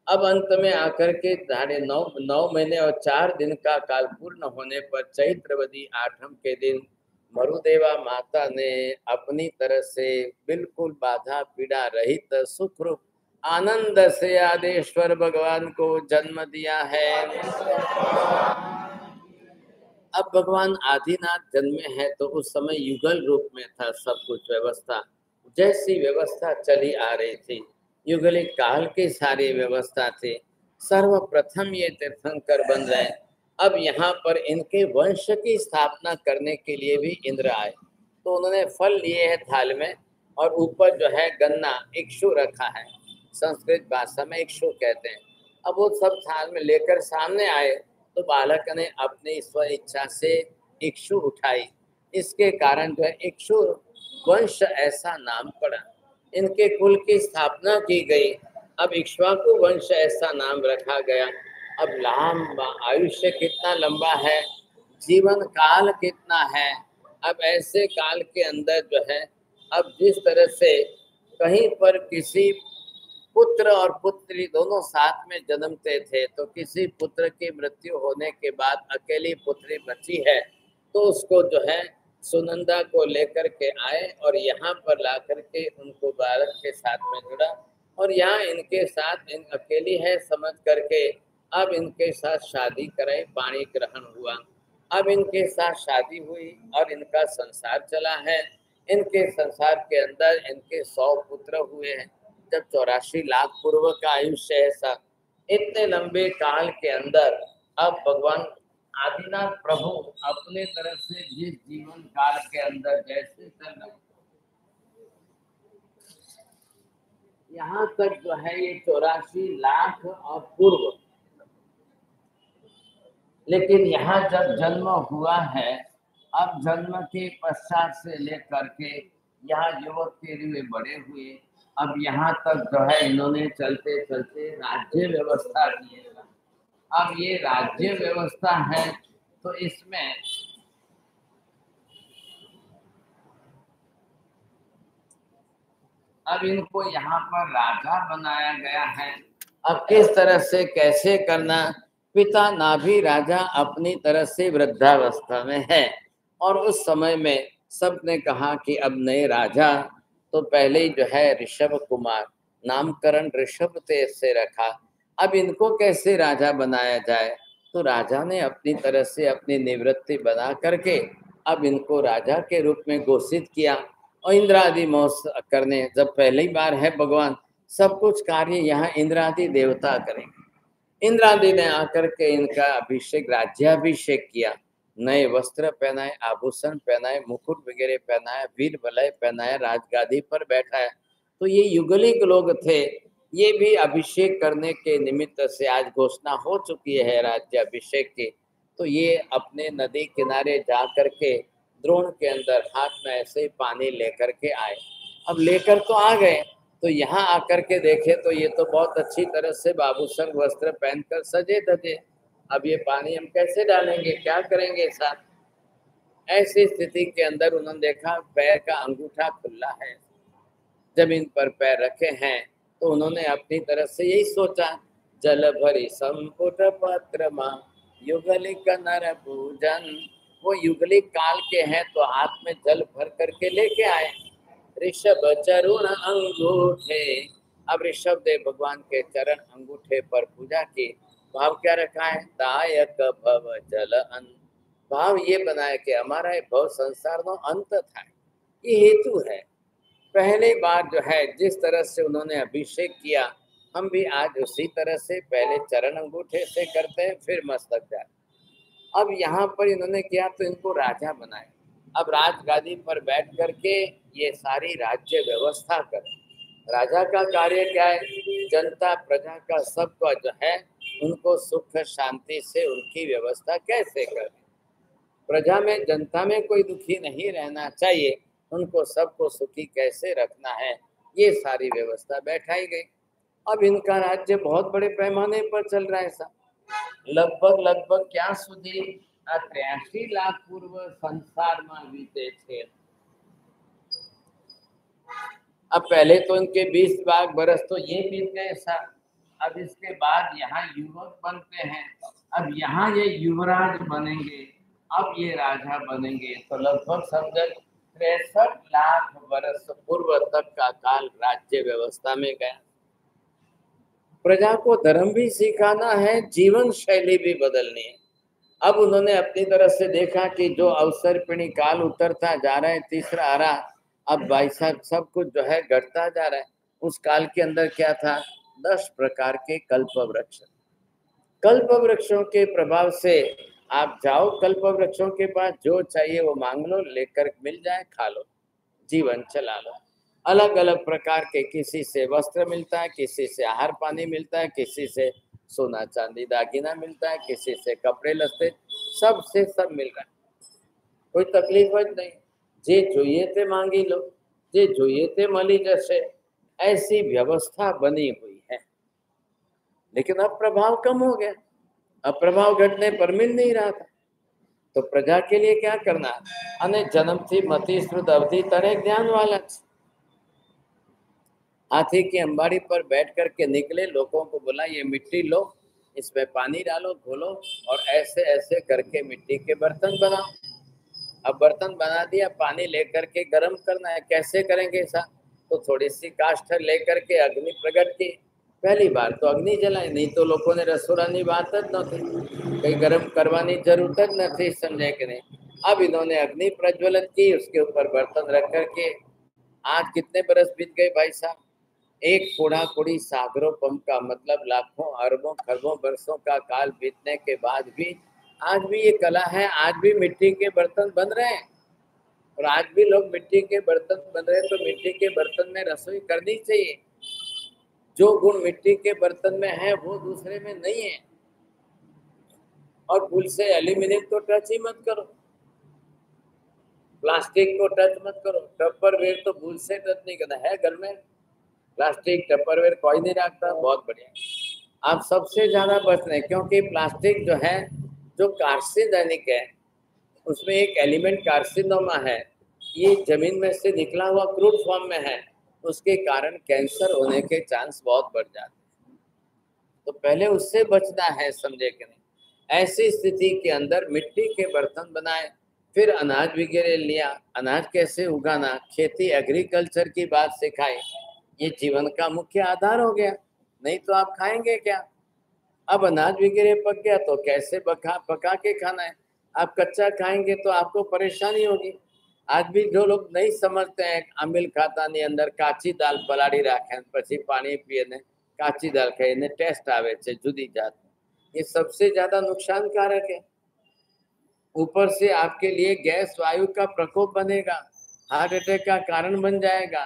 Speaker 1: अब अंत में आकर के 9.5 महीने और 4 दिन का काल पूर्ण होने पर चैत्रवदी 8म के दिन मरुदेवा माता ने अपनी तरह से बिल्कुल बाधा पीड़ा रहित सुखरूप आनंद से आदेश्वर भगवान को जन्म दिया है। अब भगवान आदिनाथ जन्मे हैं तो उस समय युगल रूप में था सब कुछ व्यवस्था, जैसी व्यवस्था चली आ रही थी, युगलिक काल की सारी व्यवस्था थी। सर्वप्रथम ये तीर्थंकर बन रहे। अब यहाँ पर इनके वंश की स्थापना करने के लिए भी इंद्र आए, तो उन्होंने फल लिए हैं थाल में, और ऊपर जो है गन्ना इक्षु रखा है, संस्कृत भाषा में इक्षु कहते हैं। अब वो सब थाल में लेकर सामने आए, तो बालक ने अपनी स्व इच्छा से इक्षु उठाई, इसके कारण जो है इक्षु वंश ऐसा नाम पड़ा, इनके कुल की स्थापना की गई। अब इक्ष्वाकु वंश ऐसा नाम रखा गया। अब लंबा आयुष्य कितना लंबा है, जीवन काल कितना है। अब ऐसे काल के अंदर जो है, अब जिस तरह से कहीं पर किसी पुत्र और पुत्री दोनों साथ में जन्मते थे, तो किसी पुत्र की मृत्यु होने के बाद अकेली पुत्री बची है, तो उसको जो है सुनंदा को लेकर के आए और यहाँ पर ला करके उनको बालक के साथ में जुड़ा, और यहाँ इनके साथ इन अकेली है समझ करके अब इनके साथ शादी कराई, पाणी ग्रहण हुआ। अब इनके साथ शादी हुई और इनका संसार चला है। इनके संसार के अंदर इनके 100 पुत्र हुए हैं। जब 84 लाख पूर्व का आयुष्य है सर, इतने लंबे काल के अंदर अब भगवान आदिनाथ प्रभु अपने तरफ से जिस जीवन काल के अंदर जैसे चल रहे, यहाँ तक जो है ये 84 लाख और पूर्व, लेकिन यहाँ जब जन्म हुआ है, अब जन्म के पश्चात से लेकर के यहाँ युवक के लिए बड़े हुए, अब यहाँ तक जो है इन्होंने चलते चलते राज्य व्यवस्था की है। अब ये राज्य व्यवस्था है, तो इसमें अब इनको यहाँ पर राजा बनाया गया है। अब किस तरह से कैसे करना, पिता नाभि राजा अपनी तरह से वृद्धावस्था में है, और उस समय में सबने कहा कि अब नए राजा, तो पहले ही जो है ऋषभ कुमार, नामकरण ऋषभ से रखा। अब इनको कैसे राजा बनाया जाए, तो राजा ने अपनी तरह से अपनी निवृत्ति बना करके अब इनको राजा के रूप में घोषित किया, और इंद्रादि महोत्सव करने, जब पहली बार है भगवान, सब कुछ कार्य यहाँ इंद्रादि देवता करेंगे। इंद्रादि ने आकर के इनका अभिषेक, राज्याभिषेक किया, नए वस्त्र पहनाए, आभूषण पहनाए, मुकुट वगैरह पहनाया, वीर वलय पहनाया, राजगादी पर बैठाया। तो ये युगलिक लोग थे, ये भी अभिषेक करने के निमित्त से आज घोषणा हो चुकी है राज्याभिषेक की। तो ये अपने नदी किनारे जा करके द्रोण के अंदर हाथ में ऐसे ही पानी लेकर के आए। अब लेकर तो आ गए, तो यहाँ आकर के देखे तो ये तो बहुत अच्छी तरह से बाबूसंग वस्त्र पहनकर सजे धजे। अब ये पानी हम कैसे डालेंगे, क्या करेंगे साथ। ऐसी स्थिति के अंदर उन्होंने देखा पैर का अंगूठा खुला है, जमीन पर पैर रखे हैं, तो उन्होंने अपनी तरफ से यही सोचा, जल भरी संपुट पत्र मां युगलिक नर पूजन। वो युगलिक काल के हैं, तो हाथ में जल भर करके लेके आए, ऋषभ चरुण अंगूठे। अब ऋषभ देव भगवान के चरण अंगूठे पर पूजा की। भाव क्या रखा है, दायक भव जल अन। भाव ये बनाया कि हमारा भव संसार नो अंत था, ये हेतु है। पहली बार जो है जिस तरह से उन्होंने अभिषेक किया, हम भी आज उसी तरह से पहले चरण अंगूठे से करते हैं, फिर मस्तक जाते। अब यहाँ पर इन्होंने किया तो इनको राजा बनाया। अब राजगादी पर बैठ करके ये सारी राज्य व्यवस्था कर। राजा का कार्य क्या है? जनता प्रजा का सबका जो है उनको सुख शांति से उनकी व्यवस्था कैसे करें। प्रजा में जनता में कोई दुखी नहीं रहना चाहिए, उनको सबको सुखी कैसे रखना है, ये सारी व्यवस्था बैठाई गई। अब इनका राज्य बहुत बड़े पैमाने पर चल रहा है ऐसा। लगभग क्या સુધી 83 लाख पूर्व संसार में बीते थे। अब पहले तो इनके 20 लाख बरस तो ये बीत गए सर। अब इसके बाद यहाँ युवक बनते हैं, अब यहाँ ये युवराज बनेंगे, अब ये राजा बनेंगे, तो लगभग समझ 63 लाख वर्ष पूर्व तक का काल राज्य व्यवस्था में गया। प्रजा को धर्म भी सिखाना है, जीवन शैली भी बदलनी है। अब उन्होंने अपनी तरफ से देखा कि जो अवसर्पिणी काल उतरता जा रहा है, तीसरा आ रहा, अब भाई साहब सब कुछ जो है घटता जा रहा है। उस काल के अंदर क्या था? 10 प्रकार के कल्प वृक्ष। कल्प वृक्षों के प्रभाव से आप जाओ कल्प वृक्षों के पास, जो चाहिए वो मांग लो, लेकर मिल जाए, खा लो, जीवन चला लो। अलग अलग प्रकार के, किसी से वस्त्र मिलता है, किसी से आहार पानी मिलता है, किसी से सोना चांदी दागिना मिलता है, किसी से कपड़े लत्ते, सब से सब मिल रहा है, कोई तकलीफ नहीं। जे જોઈએ તે मांगी लो, जे જોઈએ તે मली जैसे, ऐसी व्यवस्था बनी हुई है। लेकिन अब प्रभाव कम हो गया, अब प्रभाव घटने पर मिल नहीं रहा था। तो प्रजा के लिए क्या करना? अने जन्मथी मती श्रुत अवधि तरे ज्ञान वाला हाथी की अंबाड़ी पर बैठ करके निकले, लोगों को बोला ये मिट्टी लो, इसमें पानी डालो, घोलो और ऐसे ऐसे करके मिट्टी के बर्तन बनाओ। अब बर्तन बना दिया, पानी लेकर के गर्म करना है, कैसे करेंगे ऐसा? तो थोड़ी सी काष्ठ लेकर के अग्नि प्रकट की। पहली बार तो अग्नि जलाई, नहीं तो लोगों ने रसोड़ानी बात ज नथी, कहीं गर्म करवानी जरूरत ज नहीं, समझे कि नहीं। अब इन्होंने अग्नि प्रज्वलित की, उसके ऊपर बर्तन रख करके, आज कितने बरस बीत गए भाई साहब? एक कोड़ा कोड़ी सागरों पंप का मतलब लाखों अरबों खरबों वर्षों का काल बीतने के बाद भी आज भी ये कला है, आज भी मिट्टी के बर्तन बन रहे हैं। और आज भी लोग मिट्टी के बर्तन बन रहे हैं, तो मिट्टी के बर्तन में रसोई करनी चाहिए। जो गुण मिट्टी के बर्तन में है वो दूसरे में नहीं है। और भूल से एल्यूमिनियम तो टच ही मत करो, प्लास्टिक को टच मत करो, टपरवेयर तो भूल से टच नहीं करना है। घर में प्लास्टिक टपरवेयर कोई नहीं रखता, बहुत बढ़िया। आप सबसे ज्यादा बच रहे हैं, क्योंकि प्लास्टिक जो है, जो कार्सिनोजेनिक है, उसमें एक एलिमेंट कार्सिनोमा है, ये जमीन में से निकला हुआ क्रूड फॉर्म में है, उसके कारण कैंसर होने के चांस बहुत बढ़ जाते हैं। तो पहले उससे बचना है, समझे कि नहीं। ऐसी स्थिति के अंदर मिट्टी के बर्तन बनाए, फिर अनाज वगैरह लिया, अनाज कैसे उगाना, खेती एग्रीकल्चर की बात सिखाई। ये जीवन का मुख्य आधार हो गया, नहीं तो आप खाएंगे क्या? अब अनाज वगैरह पक गया तो कैसे पका के खाना है। आप कच्चा खाएंगे तो आपको परेशानी होगी। आज भी जो लोग नहीं समझते हैं, अमिल खाता नहीं, अंदर काची दाल पलाड़ी राखे પછી पानी पिए ने काची दाल खाई ने टेस्ट आवे छे जुदी जात, ये सबसे ज्यादा नुकसानकारक है। ऊपर से आपके लिए गैस वायु का प्रकोप बनेगा, हार्ट अटैक का कारण बन जाएगा।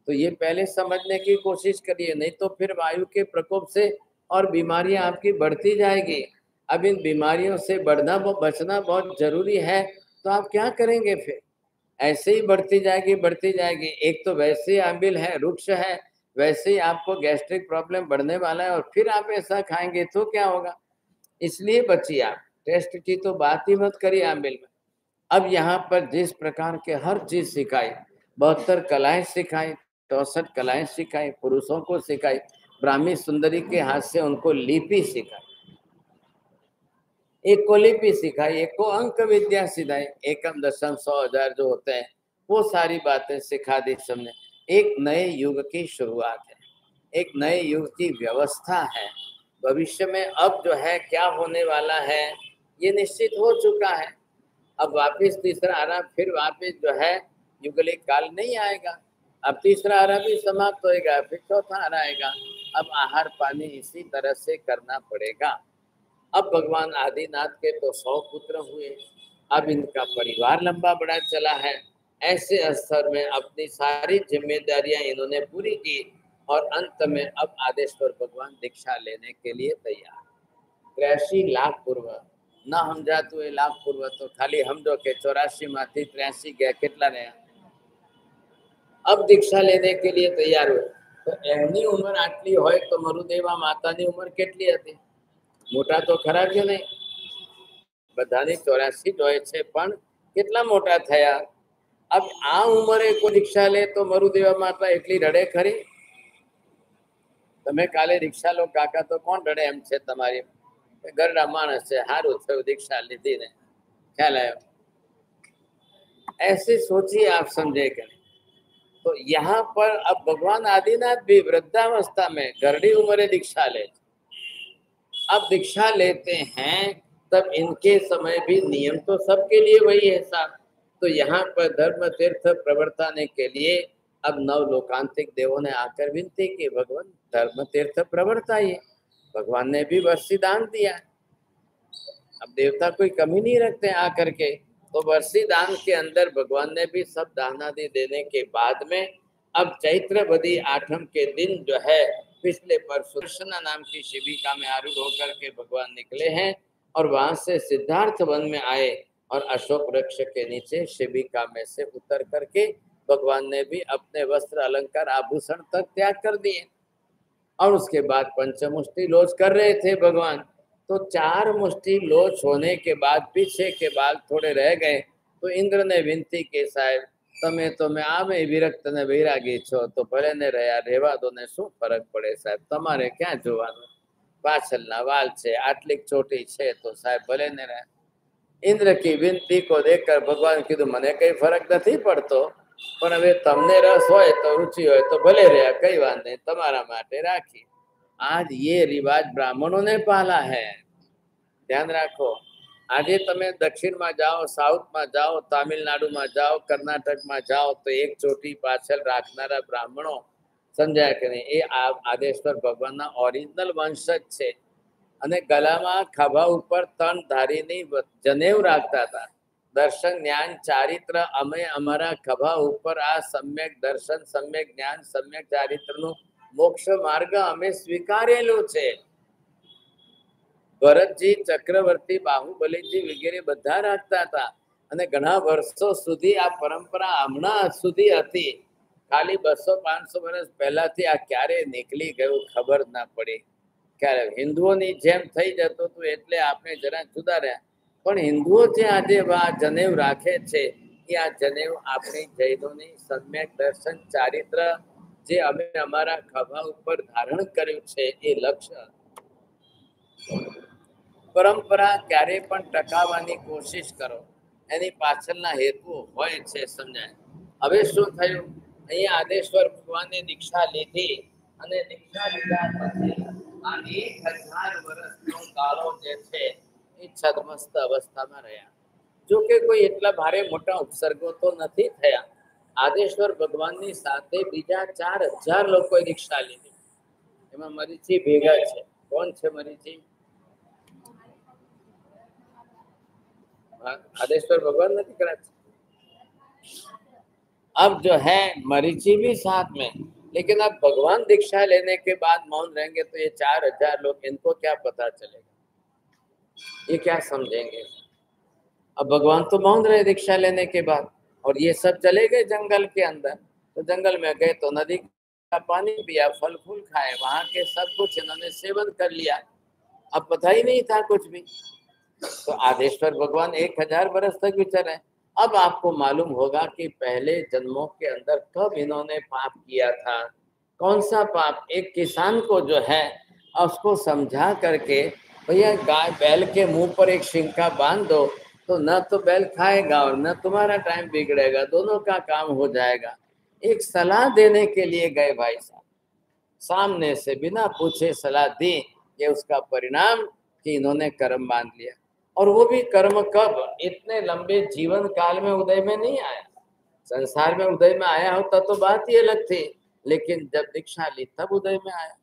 Speaker 1: तो ये पहले समझने की कोशिश करिए, नहीं तो फिर वायु के प्रकोप से और बीमारियां आपकी बढ़ती जाएगी। अब इन बीमारियों से बचना बहुत जरूरी है, तो आप क्या करेंगे फिर? ऐसे ही बढ़ती जाएगी। एक तो वैसे ही आंबिल है, रुक्ष है, वैसे ही आपको गैस्ट्रिक प्रॉब्लम बढ़ने वाला है, और फिर आप ऐसा खाएंगे तो क्या होगा? इसलिए बचिए आप, टेस्ट की तो बात ही मत करिए आंबिल में। अब यहाँ पर जिस प्रकार के हर चीज सिखाई, 72 कलाएं सिखाई, 64 कलाएं सिखाई, पुरुषों को सिखाई, ब्राह्मी सुंदरी के हाथ से उनको लिपि सिखाई, एक को लिपि सिखाई, एक को अंक विद्या सिखाई, एकम दशम 100,000 जो होते हैं वो सारी बातें सिखा दी सबने। एक नए युग की शुरुआत है, एक नए युग की व्यवस्था है। भविष्य में अब जो है क्या होने वाला है ये निश्चित हो चुका है। अब वापिस तीसरा आरा, फिर वापिस जो है युगलिक काल नहीं आएगा। अब तीसरा आरा भी समाप्त होएगा, फिर चौथा आरा आएगा। अब आहार पानी इसी तरह से करना पड़ेगा। अब भगवान आदिनाथ के तो 100 पुत्र हुए, अब इनका परिवार लंबा बड़ा चला है। ऐसे स्तर में अपनी सारी जिम्मेदारियां इन्होंने पूरी की और अंत में अब आदेश्वर भगवान दीक्षा लेने के लिए तैयार। 83 लाख पूर्व न हम जातु ए लाख पूर्व तो खाली हम जो के 84 माथी 83 गया કેટલા રહ્યા। अब दीक्षा लेने के लिए तैयार हुए तो एमनी उम्र आटली होय तो मरुदेवा मातानी उम्र કેટલી હતી। मोटा तो खरा क्यों नहीं, बधानी 84 જ હોય છે પણ કેટલા મોટા થયા। अब आ उम्रे को दीक्षा ले तो मरुदेवा माता એટલી રડે ખરી। તમે કાલે दीक्षा लो काका तो कोण रड़े एम छे તમારી गरडा मानस से हारू थयो दीक्षा लीधी ने ख्याल आयो। ऐसे सोचिए आप समझे करें। तो यहाँ पर अब भगवान आदिनाथ भी वृद्धावस्था में गर्डी उम्रे दीक्षा ले। अब दीक्षा लेते हैं तब इनके समय भी नियम तो सबके लिए वही है साहब। तो यहाँ पर धर्म तीर्थ प्रवर्ताने के लिए अब नव लोकांतिक देवों ने आकर विनती की भगवान धर्म तीर्थ प्रवर्ताइए। भगवान ने भी वर्षी दान दिया। अब देवता कोई कमी नहीं रखते आकर के, तो वर्षी दान के अंदर भगवान ने भी सब दान आदि देने के बाद में अब चैत्र बदी आठम के दिन जो है पिछले परसों दर्शना नाम की शिविका में आरूढ़ होकर के भगवान निकले हैं और वहां से सिद्धार्थ वन में आए और अशोक वृक्ष के नीचे शिविका में से उतर करके भगवान ने भी अपने वस्त्र अलंकार आभूषण तक त्याग कर दिए। और उसके बाद पंचमुष्टि लोच कर रहे थे भगवान, तो 4 मुष्टि लोच होने के बाद पीछे के बाल थोड़े रह गए तो इंद्र ने विनती की साहेब તમે તો મેં આમે વિરક્ત ને વૈરાગી છો તો ભલે ને રહ્યા રહેવા દો ને શું ફરક પડે સાહેબ, તમારે ક્યાં જોવાનું, પાછળના વાલ છે આટલી ચોટી છે તો સાહેબ ભલે ને રહે। इंद्र की विनती को देखकर भगवान कीधु मने कई फरक नहीं पड़तो पण हवे तमने रस होय तो रुचि होय तो भले रह्या कई वात नहीं तमारा माटे राखी। आज ये रिवाज ब्राह्मणों ने पाला है, ध्यान राखो। આજે તમે દક્ષિણમાં જાઓ, સાઉથમાં જાઓ, તામિલનાડુમાં જાઓ, કર્ણાટકમાં જાઓ તો એક ચોટી પાછળ રાખનારા બ્રાહ્મણો સમજાય કે નહીં એ આદેશ્વર ભગવાનના ઓરિજિનલ વંશજ છે અને ગળામાં ખભા ઉપર 3 ધારીની જનેવ રાખતા હતા। દર્શન જ્ઞાન ચારિત્ર અમે અમારા ખભા ઉપર આ સમ્યક દર્શન સમ્યક જ્ઞાન સમ્યક ચારિત્રનું મોક્ષ માર્ગ અમે સ્વીકારેલું છે। ભરતજી ચક્રવર્તી બાહુબલીજી વગેરે બધા રાખતા હતા અને ઘણા વર્ષો સુધી આ પરંપરા હમણાં સુધી હતી। ખાલી 200-500 વર્ષ પહેલાથી આ ક્યારે નીકળી ગયું ખબર ના પડી। ક્યારે હિન્દુઓની જેમ થઈ જતું હતું એટલે આપણે જરા જુદા રહ્યા, પણ હિન્દુઓ જે આજે આ જનેવ રાખે છે એ આ જનેવ આપણી જૈનોની સમ્યક દર્શન ચારિત્ર જે અમે અમારા ખભા ઉપર ધારણ કર્યું છે એ લક્ષ્ય। परंपरा क्यारे पण टकाववानी कोशिश करो, एनी पाछळना हेतु होय छे समजाय। हवे शुं थयुं, अहीं आदेश्वर भगवाने दीक्षा लीधी अने दीक्षा लीधा पछी आ 1000 वर्षनो गाळो जे छे ए छद्मस्त अवस्थामां रह्या। जो के कोई एटला भारे मोटा उपसर्गो तो नथी थया। आदेश्वर भगवाननी साथे बीजा 4000 लोकोए दीक्षा लीधी, एमां मरीची भेगा छे। कोण छे मरीची? आदेश्वर भगवान नहीं करा। अब जो है मरीची भी साथ में, लेकिन अब भगवान दीक्षा लेने के बाद मौन रहेंगे तो ये 4000 लोग इनको क्या पता चलेगा, ये क्या समझेंगे। अब भगवान तो मौन रहे दीक्षा लेने के बाद और ये सब चले गए जंगल के अंदर। तो जंगल में गए तो नदी का पानी पिया, फल फूल खाए, वहां के सब कुछ इन्होंने सेवन कर लिया। अब पता ही नहीं था कुछ भी। तो आदेश्वर भगवान 1000 वर्ष तक विचरे। अब आपको मालूम होगा कि पहले जन्मों के अंदर कब इन्होंने पाप किया था, कौन सा पाप। एक किसान को जो है उसको समझा करके भैया गाय बैल के मुंह पर एक शिंका बांध दो तो न तो बैल खाएगा और न तुम्हारा टाइम बिगड़ेगा, दोनों का काम हो जाएगा। एक सलाह देने के लिए गए भाई साहब, सामने से बिना पूछे सलाह दी, ये उसका परिणाम कि इन्होंने कर्म बांध लिया। और वो भी कर्म कब, इतने लंबे जीवन काल में उदय में नहीं आया। संसार में उदय में आया होता तो बात ही अलग थी, लेकिन जब दीक्षा ली तब उदय में आया।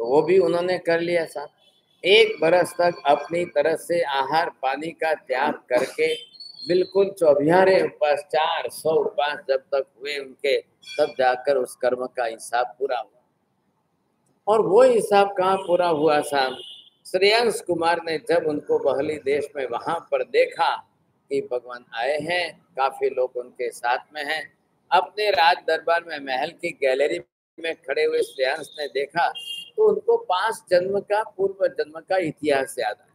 Speaker 1: तो वो भी उन्होंने कर लिया साहब। 1 बरस तक अपनी तरफ से आहार पानी का त्याग करके बिल्कुल 24 उपवास 400 उपवास जब तक हुए उनके, तब जाकर उस कर्म का हिसाब पूरा हुआ। और वो हिसाब कहाँ पूरा हुआ साहब, श्रेयांश कुमार ने जब उनको बहली देश में वहां पर देखा कि भगवान आए हैं, काफी लोग उनके साथ में हैं, अपने राज दरबार में महल की गैलरी में खड़े हुए श्रेयांश ने देखा तो उनको 5 जन्म का पूर्व जन्म का इतिहास याद आया,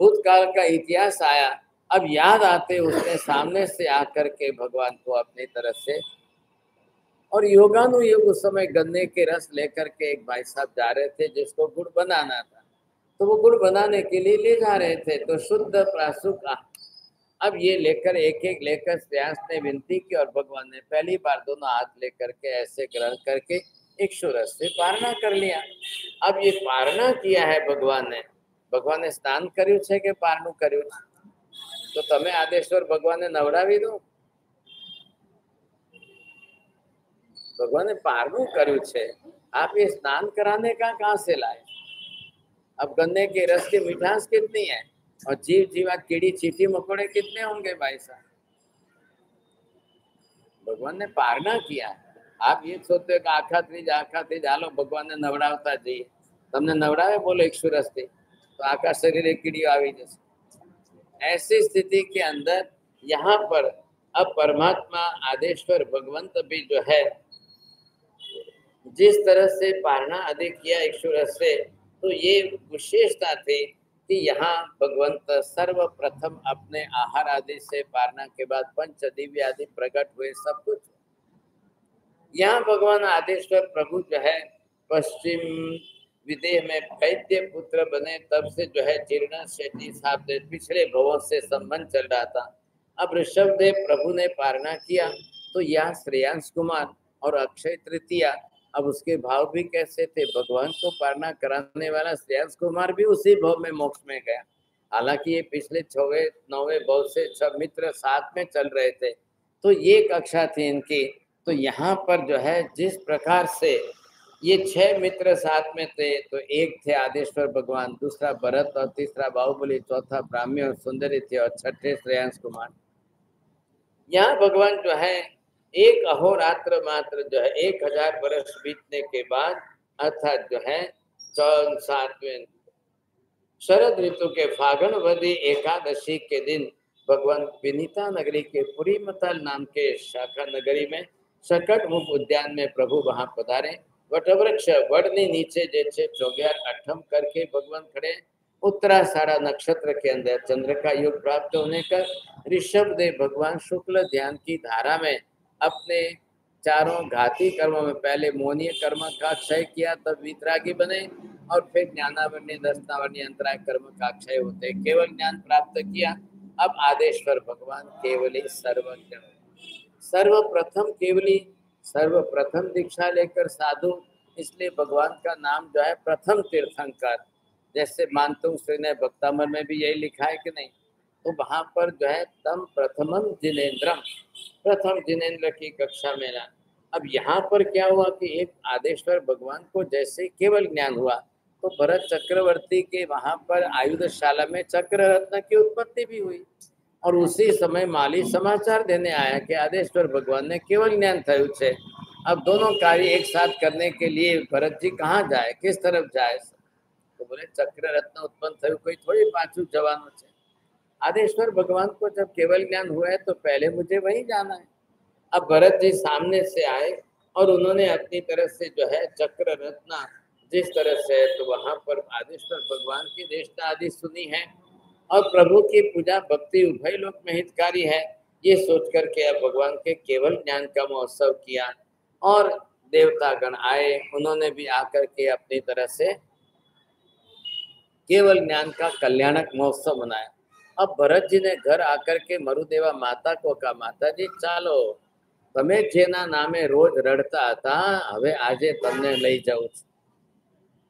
Speaker 1: भूतकाल का इतिहास आया। अब याद आते उसने सामने से आकर के भगवान को अपनी तरफ से, और योगानुयोग उस समय गन्ने के रस लेकर के एक भाई साहब जा रहे थे जिसको गुड़ बनाना था, तो वो गुड़ बनाने के लिए ले जा रहे थे, तो शुद्ध प्रासुक अब ये लेकर एक एक लेकर श्रेयांश ने विनती की, और भगवान ने पहली बार दोनों हाथ लेकर के ऐसे ग्रहण करके एक रस से पारणा कर लिया। अब ये पारणा किया है भगवान ने स्नान કર્યું છે કે પારણું કર્યું છે? तो તમે आदेश्वर भगवान ने नवरावी दो, भगवान ने पारनु કર્યું છે, आप ये स्नान कराने का कहाँ से लाए? अब गन्ने के रस की मिठास कितनी है, और जीव जीवा कीड़ी चींटी मकोड़े कितने होंगे भाई साहब। भगवान ने पारना किया। आप ये सोचते हो कि आखा तीज हालो भगवान ने नवड़ावता जाइए, तमने नवड़ावे बोलो 100 रस्ते तो आखा शरीर कीड़ी આવી जैसे। ऐसी स्थिति के अंदर यहाँ पर अब परमात्मा आदेश्वर भगवंत भी जो है जिस तरह से पारणा आदि किया 100 रस से, तो ये विशेषता थी कि यहाँ भगवंत सर्वप्रथम अपने आहार आदि से पारणा के बाद पंच दिव्य आदि प्रकट हुए सब कुछ। यहाँ भगवान आदेश्वर प्रभु जो है पश्चिम विदेह में वैद्य पुत्र बने, तब से जो है जीर्ण शेट्टी साहब से पिछले भवों से संबंध चल रहा था। अब ऋषभदेव प्रभु ने पारणा किया, तो यहाँ श्रेयांश कुमार और अक्षय तृतीया, अब उसके भाव भी कैसे थे, भगवान को पारणा कराने वाला श्रेयांश कुमार भी उसी भाव में मोक्ष में गया। हालांकि ये पिछले 6वें 9वें भाव से 6 मित्र साथ में चल रहे थे, तो ये कक्षा थी इनकी। तो यहाँ पर जो है जिस प्रकार से ये 6 मित्र साथ में थे, तो एक थे आदेश्वर भगवान, दूसरा भरत और तीसरा बाहुबली, चौथा ब्राह्मी और सुंदरी थे, और छठे श्रेयांश कुमार। यहाँ भगवान जो है एक अहोरात्र मात्र जो है 1000 वर्ष बीतने के बाद, अर्थात जो है 7वें शरद ऋतु के फागुन वदी एकादशी के दिन भगवान विनीता नगरी के पुरीमतल नाम के शाखा नगरी में सकट मुख उद्यान में प्रभु वहां पधारे। वटवृक्ष वड़नी नीचे जैसे 24 करके भगवान खड़े। उत्तराषाढ़ा नक्षत्र के अंदर चंद्र का योग प्राप्त होने का ऋषभ देव भगवान शुक्ल ध्यान की धारा में अपने चारों घाती कर्मों में पहले मोहनीय कर्म का क्षय किया, तब वितरागी बने, और फिर ज्ञानावरणी दर्शनावरणी अंतराय कर्म का क्षय होते केवल ज्ञान प्राप्त किया। अब आदेश्वर भगवान केवली सर्वज्ञ, सर्वप्रथम केवली, सर्वप्रथम दीक्षा लेकर साधु, इसलिए भगवान का नाम जो है प्रथम तीर्थंकर। जैसे मानतुंग श्री ने भक्तामर में भी यही लिखा है कि नहीं, तो वहां पर जो है तम प्रथमम जिनेन्द्रम, प्रथम जिनेन्द्र की कक्षा में ना। अब यहाँ पर क्या हुआ कि एक आदेश्वर भगवान को जैसे केवल ज्ञान हुआ, तो भरत चक्रवर्ती के वहां पर आयुधशाला में चक्र रत्न की उत्पत्ति भी हुई, और उसी समय माली समाचार देने आया कि आदेश्वर भगवान ने केवल ज्ञान थयु छे। अब दोनों कार्य एक साथ करने के लिए भरत जी कहाँ जाए, किस तरफ जाए? तो बोले चक्र रत्न उत्पन्न थयु, कोई थोड़ी पाछू जवानो छे। आदेश्वर भगवान को जब केवल ज्ञान हुआ है तो पहले मुझे वहीं जाना है। अब भरत जी सामने से आए और उन्होंने अपनी तरफ से जो है चक्र रत्न जिस तरह से, तो वहां पर आदेश्वर भगवान की देशता आदि सुनी है, और प्रभु की पूजा भक्ति उभय लोक में हितकारी है, ये सोच करके अब भगवान के केवल ज्ञान का महोत्सव किया। और देवता गण आए, उन्होंने भी आकर के अपनी तरह से केवल ज्ञान का कल्याणक महोत्सव मनाया। अब भरत जी ने घर आकर के मरुदेवा माता को कहा, माता जी चालो, તમે જેના નામે રોજ રડતા હતા, હવે આજે તમને લઈ જાઉં છું।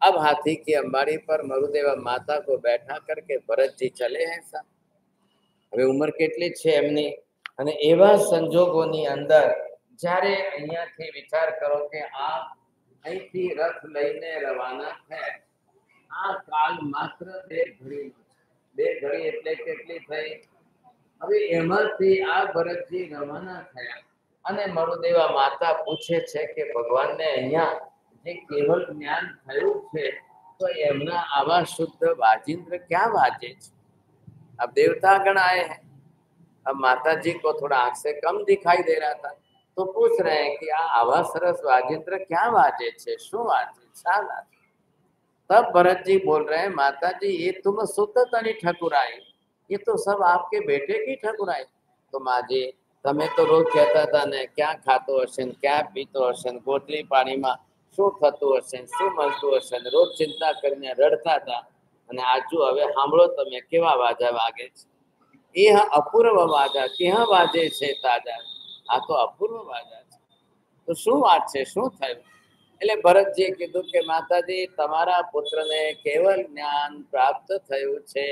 Speaker 1: अब हाथी की अंबाड़ी पर मरुदेवा माता को बैठा करके भरत जी चले हैं साहब। હવે ઉંમર કેટલી છે એમની, અને એવા સંજોગોની અંદર જ્યારે અહીંયાથી વિચાર કરો કે આ અહીંથી રથ લઈને રવાના થયા. આ કાળ માત્ર 2 ઘડીનો છે. 2 ઘડી એટલે કેટલી થઈ? હવે એમાંથી આ ભરતજી રવાના થયા અને મરુદેવા માતા પૂછે છે કે ભગવાનને અહીંયા જે કેવલ જ્ઞાન થયું છે तो एमना आवा शुद्ध वाजिंद्र क्या वाजे? अब देवता गण आए हैं. अब माता जी को थोड़ा आंख से कम दिखाई दे रहा था तो पूछ रहे हैं कि आवा सरस वाजिंद्र क्या वाजे छे, शू वाजे, शा वाजे? तब भरत जी बोल रहे हैं, माता जी ये तुम शुद्ध तनी ठकुराई, ये तो सब आपके बेटे की ठकुराई. तो माँ जी તમે તો રોજ કહેતા હતા ને ક્યાં ખાતો હશે ને ક્યાં પીતો હશે ને ગોટલી પાણીમાં શું થતું હશે ને શું મળતું હશે ને રોજ ચિંતા કરીને રડતા હતા અને આજુ હવે સાંભળો તમે કેવા વાજા વાગે છે. એ અપૂર્વ વાજા ક્યાં વાજે છે તાજા, આ તો અપૂર્વ વાજા છે. તો શું વાત છે, શું થયું? એટલે ભરતજીએ કીધું કે માતાજી તમારા પુત્રને કેવલ જ્ઞાન પ્રાપ્ત થયું છે,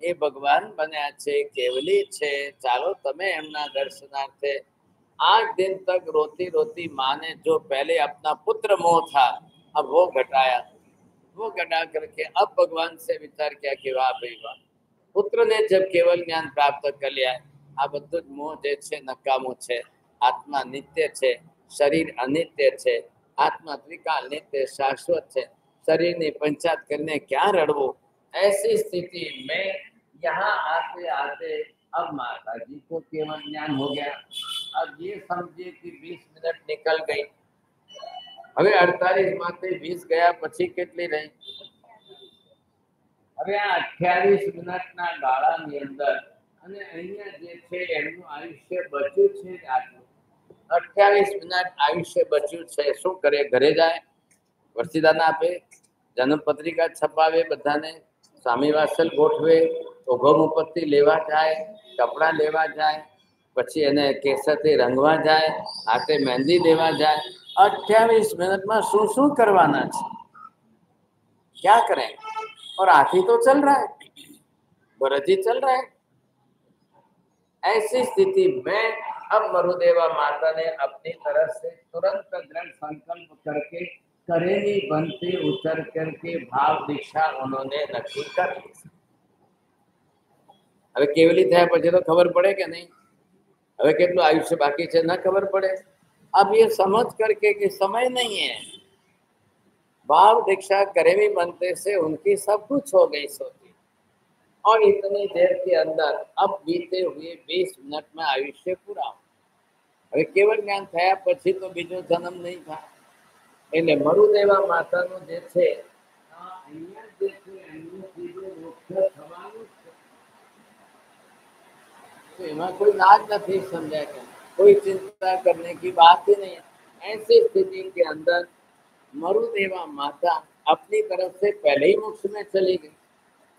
Speaker 1: એ ભગવાન બન્યા છે, કેવલી છે. ચાલો તમે એમના દર્शनार्थे 8 दिन तक रोती रोती माँ ने जो पहले अपना पुत्र मोह था अब वो घटाया, वो घटा करके अब भगवान से विचार किया कि वाह भाई वाह, पुत्र ने जब केवल ज्ञान प्राप्त कर लिया, आ બધું જ મોહ જે છે નકામું છે. આત્મા નિત્ય છે, શરીર અનિત્ય છે. आत्मा त्रिकाल नित्य शाश्वत है, शरीर ने पंचायत करने क्या रड़वो. ऐसी स्थिति में यहाँ आते आते अब माता जी को केवल ज्ञान हो गया. अब ये समझिए कि 20 मिनट निकल गई. હવે 48 માંથી 20 ગયા પછી કેટલી રહી? હવે આ 28 મિનિટના ગાળાની અંદર અને અહીંયા જે છે એમનું આયુષ્ય બચ્યું છે આટલું. 28 મિનિટ આયુષ્ય બચ્યું છે. શું કરે? ઘરે જાય, વર્ષીદાન આપે, જન્મ પત્રિકા છપાવે, બધાને સ્વામી વાસલ ગોઠવે, ઓઘોમપતિ લેવા જાય, કપડાં લેવા જાય, પછી એને કેસરથી રંગવા જાય, હાથે મહેંદી લેવા જાય. 28 મિનિટમાં શું શું કરવાના છે? क्या करें? और हाथी तो चल रहा है, भरत जी चल रहा है. ऐसी स्थिति में अब मरुदेवा माता ने अपनी तरफ से तुरंत दृढ़ संकल्प करके करेली बनते उतर करके भाव दीक्षा उन्होंने नक्की कर ली. હવે કેવલી થયા પછી તો ખબર પડે કે નહીં, હવે કેટલું આયુષ્ય બાકી છે ન ખબર પડે. अब ये समझ करके कि समय नहीं है, भाव दीक्षा करेवी बनते से उनकी सब कुछ हो गई सोती. और इतनी देर के अंदर अब बीते हुए 20 मिनट में आयुष्य पूरा. હવે કેવળ જ્ઞાન થયા પછી તો બીજો જન્મ નહીં થાય. એટલે મરુદેવા માતાનું જે છે અહીંયા જે છે એમનું સીધું મોક્ષ થવાનું છે. તો એમાં કોઈ લાજ નથી, સમજાય કે कोई चिंता करने की बात ही नहीं है. ऐसी स्थिति के अंदर मरुदेवा माता अपनी तरफ से पहले ही मोक्ष में चली गई.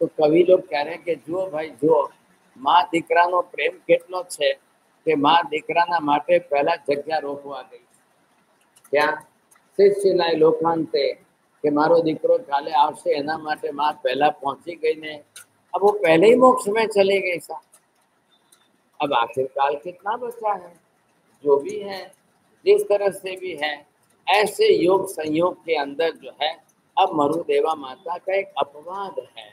Speaker 1: तो कवि लोग कह रहे हैं कि जो भाई जो माँ દીકરાનો પ્રેમ કેટલો છે કે માँ દીકરાના માટે પહેલા જગ્યા રોકવા ગઈ. ત્યાં શિલાઈ લોકાંતે કે મારો દીકરો કાલે આવશે એના માટે માँ પહેલા પહોંચી ગઈ ને अब वो पहले ही मोक्ष में चली गई सा. अब आखिरकाल कितना बचा है? जो भी है, जिस तरह से भी है, ऐसे योग संयोग के अंदर जो है अब मरुदेवा माता का एक अपवाद है.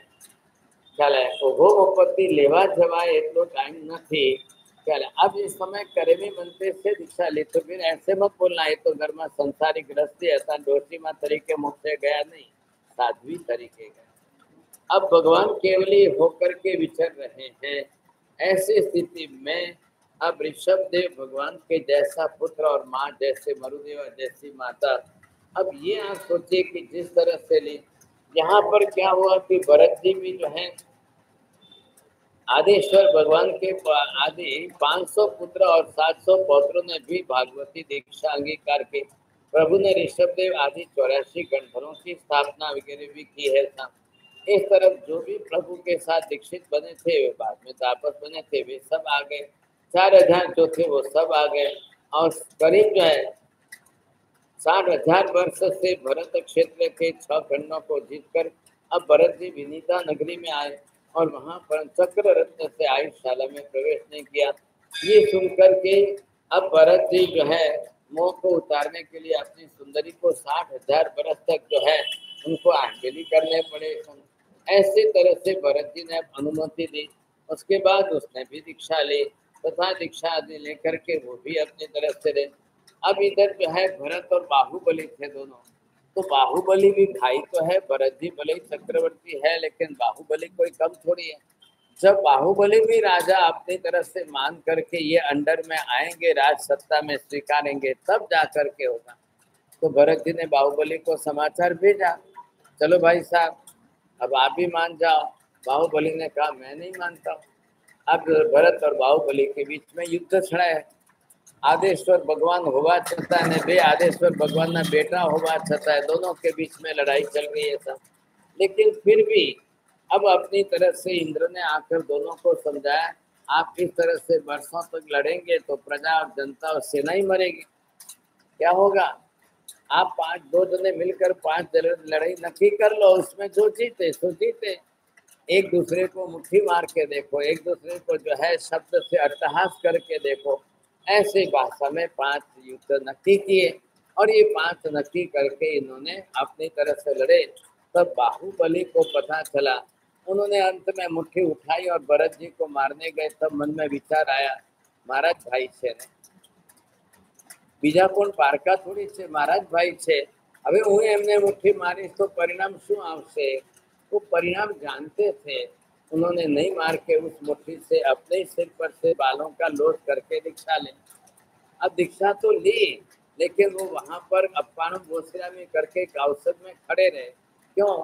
Speaker 1: ચાલે ઓઘોમપતિ લેવા જવાય એટલો टाइम નથી. ચાલે अब इस समय करेवी बनते से दीक्षा ली तो फिर ऐसे मत बोलना ये तो घर में संसारिक गृहस्थी ऐसा डोसी में तरीके मोक्षे गया नहीं, साध्वी तरीके गया. अब भगवान केवली होकर के विचर रहे हैं. ऐसी स्थिति में अब ऋषभ देव भगवान के जैसा पुत्र और माँ जैसे मरुदेवा जैसी माता. अब ये आप सोचिए कि जिस तरह से ली, यहाँ पर क्या हुआ कि भरत जी भी जो है आदिश्वर भगवान के आदि 500 पुत्र और 700 पौत्रों ने भी भागवती दीक्षा अंगीकार की. प्रभु ने ऋषभ देव आदि 84 गणधरों की स्थापना वगैरह भी की है. इस तरफ जो भी प्रभु के साथ दीक्षित बने थे वे बाद में तापस बने थे, वे सब आ गए. 4000 जो थे वो सब आ गए. और करीब जो है 60,000 वर्ष से भरत क्षेत्र के 6 खंडों को जीतकर अब भरत जी विनीता नगरी में आए और वहां पर चक्र रत्न से आयुषशाला में प्रवेश नहीं किया. ये सुनकर के अब भरत जी जो है मोह को उतारने के लिए अपनी सुंदरी को 60,000 बरस तक जो है उनको आंखेली करने पड़े। ऐसी तरह से भरत जी ने अनुमति दी। उसके बाद उसने भी दीक्षा ली तथा दीक्षा आदि लेकर के वो भी अपनी तरफ से रहे। अब इधर जो है भरत और बाहुबली थे दोनों। तो बाहुबली भी भाई तो है, भरत जी भले ही चक्रवर्ती है लेकिन बाहुबली कोई कम थोड़ी है। जब बाहुबली भी राजा अपनी तरफ से मान करके ये अंडर में आएंगे, राज सत्ता में स्वीकारेंगे, तब जा करके होगा। तो भरत जी ने बाहुबली को समाचार भेजा, चलो भाई साहब अब आप भी मान जाओ। बाहुबली ने कहा मैं नहीं मानता हूँ। अब भरत और बाहुबली के बीच में युद्ध छड़ा है। आदेश्वर भगवान होवा छता ने बे आदेश्वर भगवान ना बेटा होवा छता है, दोनों के बीच में लड़ाई चल रही है सब। लेकिन फिर भी अब अपनी तरफ से इंद्र ने आकर दोनों को समझाया, आप इस तरह से वर्षों तक लड़ेंगे तो प्रजा और जनता और सेना ही मरेगी। क्या होगा, आप दो जने मिलकर 5 लड़ाई नक्की कर लो, उसमें जो जीते सो जीते। एक दूसरे को मुट्ठी मार के देखो, एक दूसरे को जो है शब्द से अट्टहास करके देखो। ऐसे भाषा में 5 युद्ध नक्की किए और ये 5 नक्की करके इन्होंने अपनी तरफ से लड़े। तब बाहुबली को पता चला, उन्होंने अंत में मुट्ठी उठाई और भरत जी को मारने गए। तब मन में विचार आया, महाराज भाई छे ने बीजा कोण पारका थोड़ी छे, महाराज भाई छे, હવે હું એમને મુઠ્ઠી મારીશ तो परिणाम શું આવશે। वो परिणाम जानते थे। उन्होंने नहीं मार के उस मुट्ठी से अपने सिर पर से बालों का लोट करके दीक्षा ले। अब दीक्षा तो ली लेकिन वो वहां पर अपान बोसरा में करके औसत में खड़े रहे। क्यों,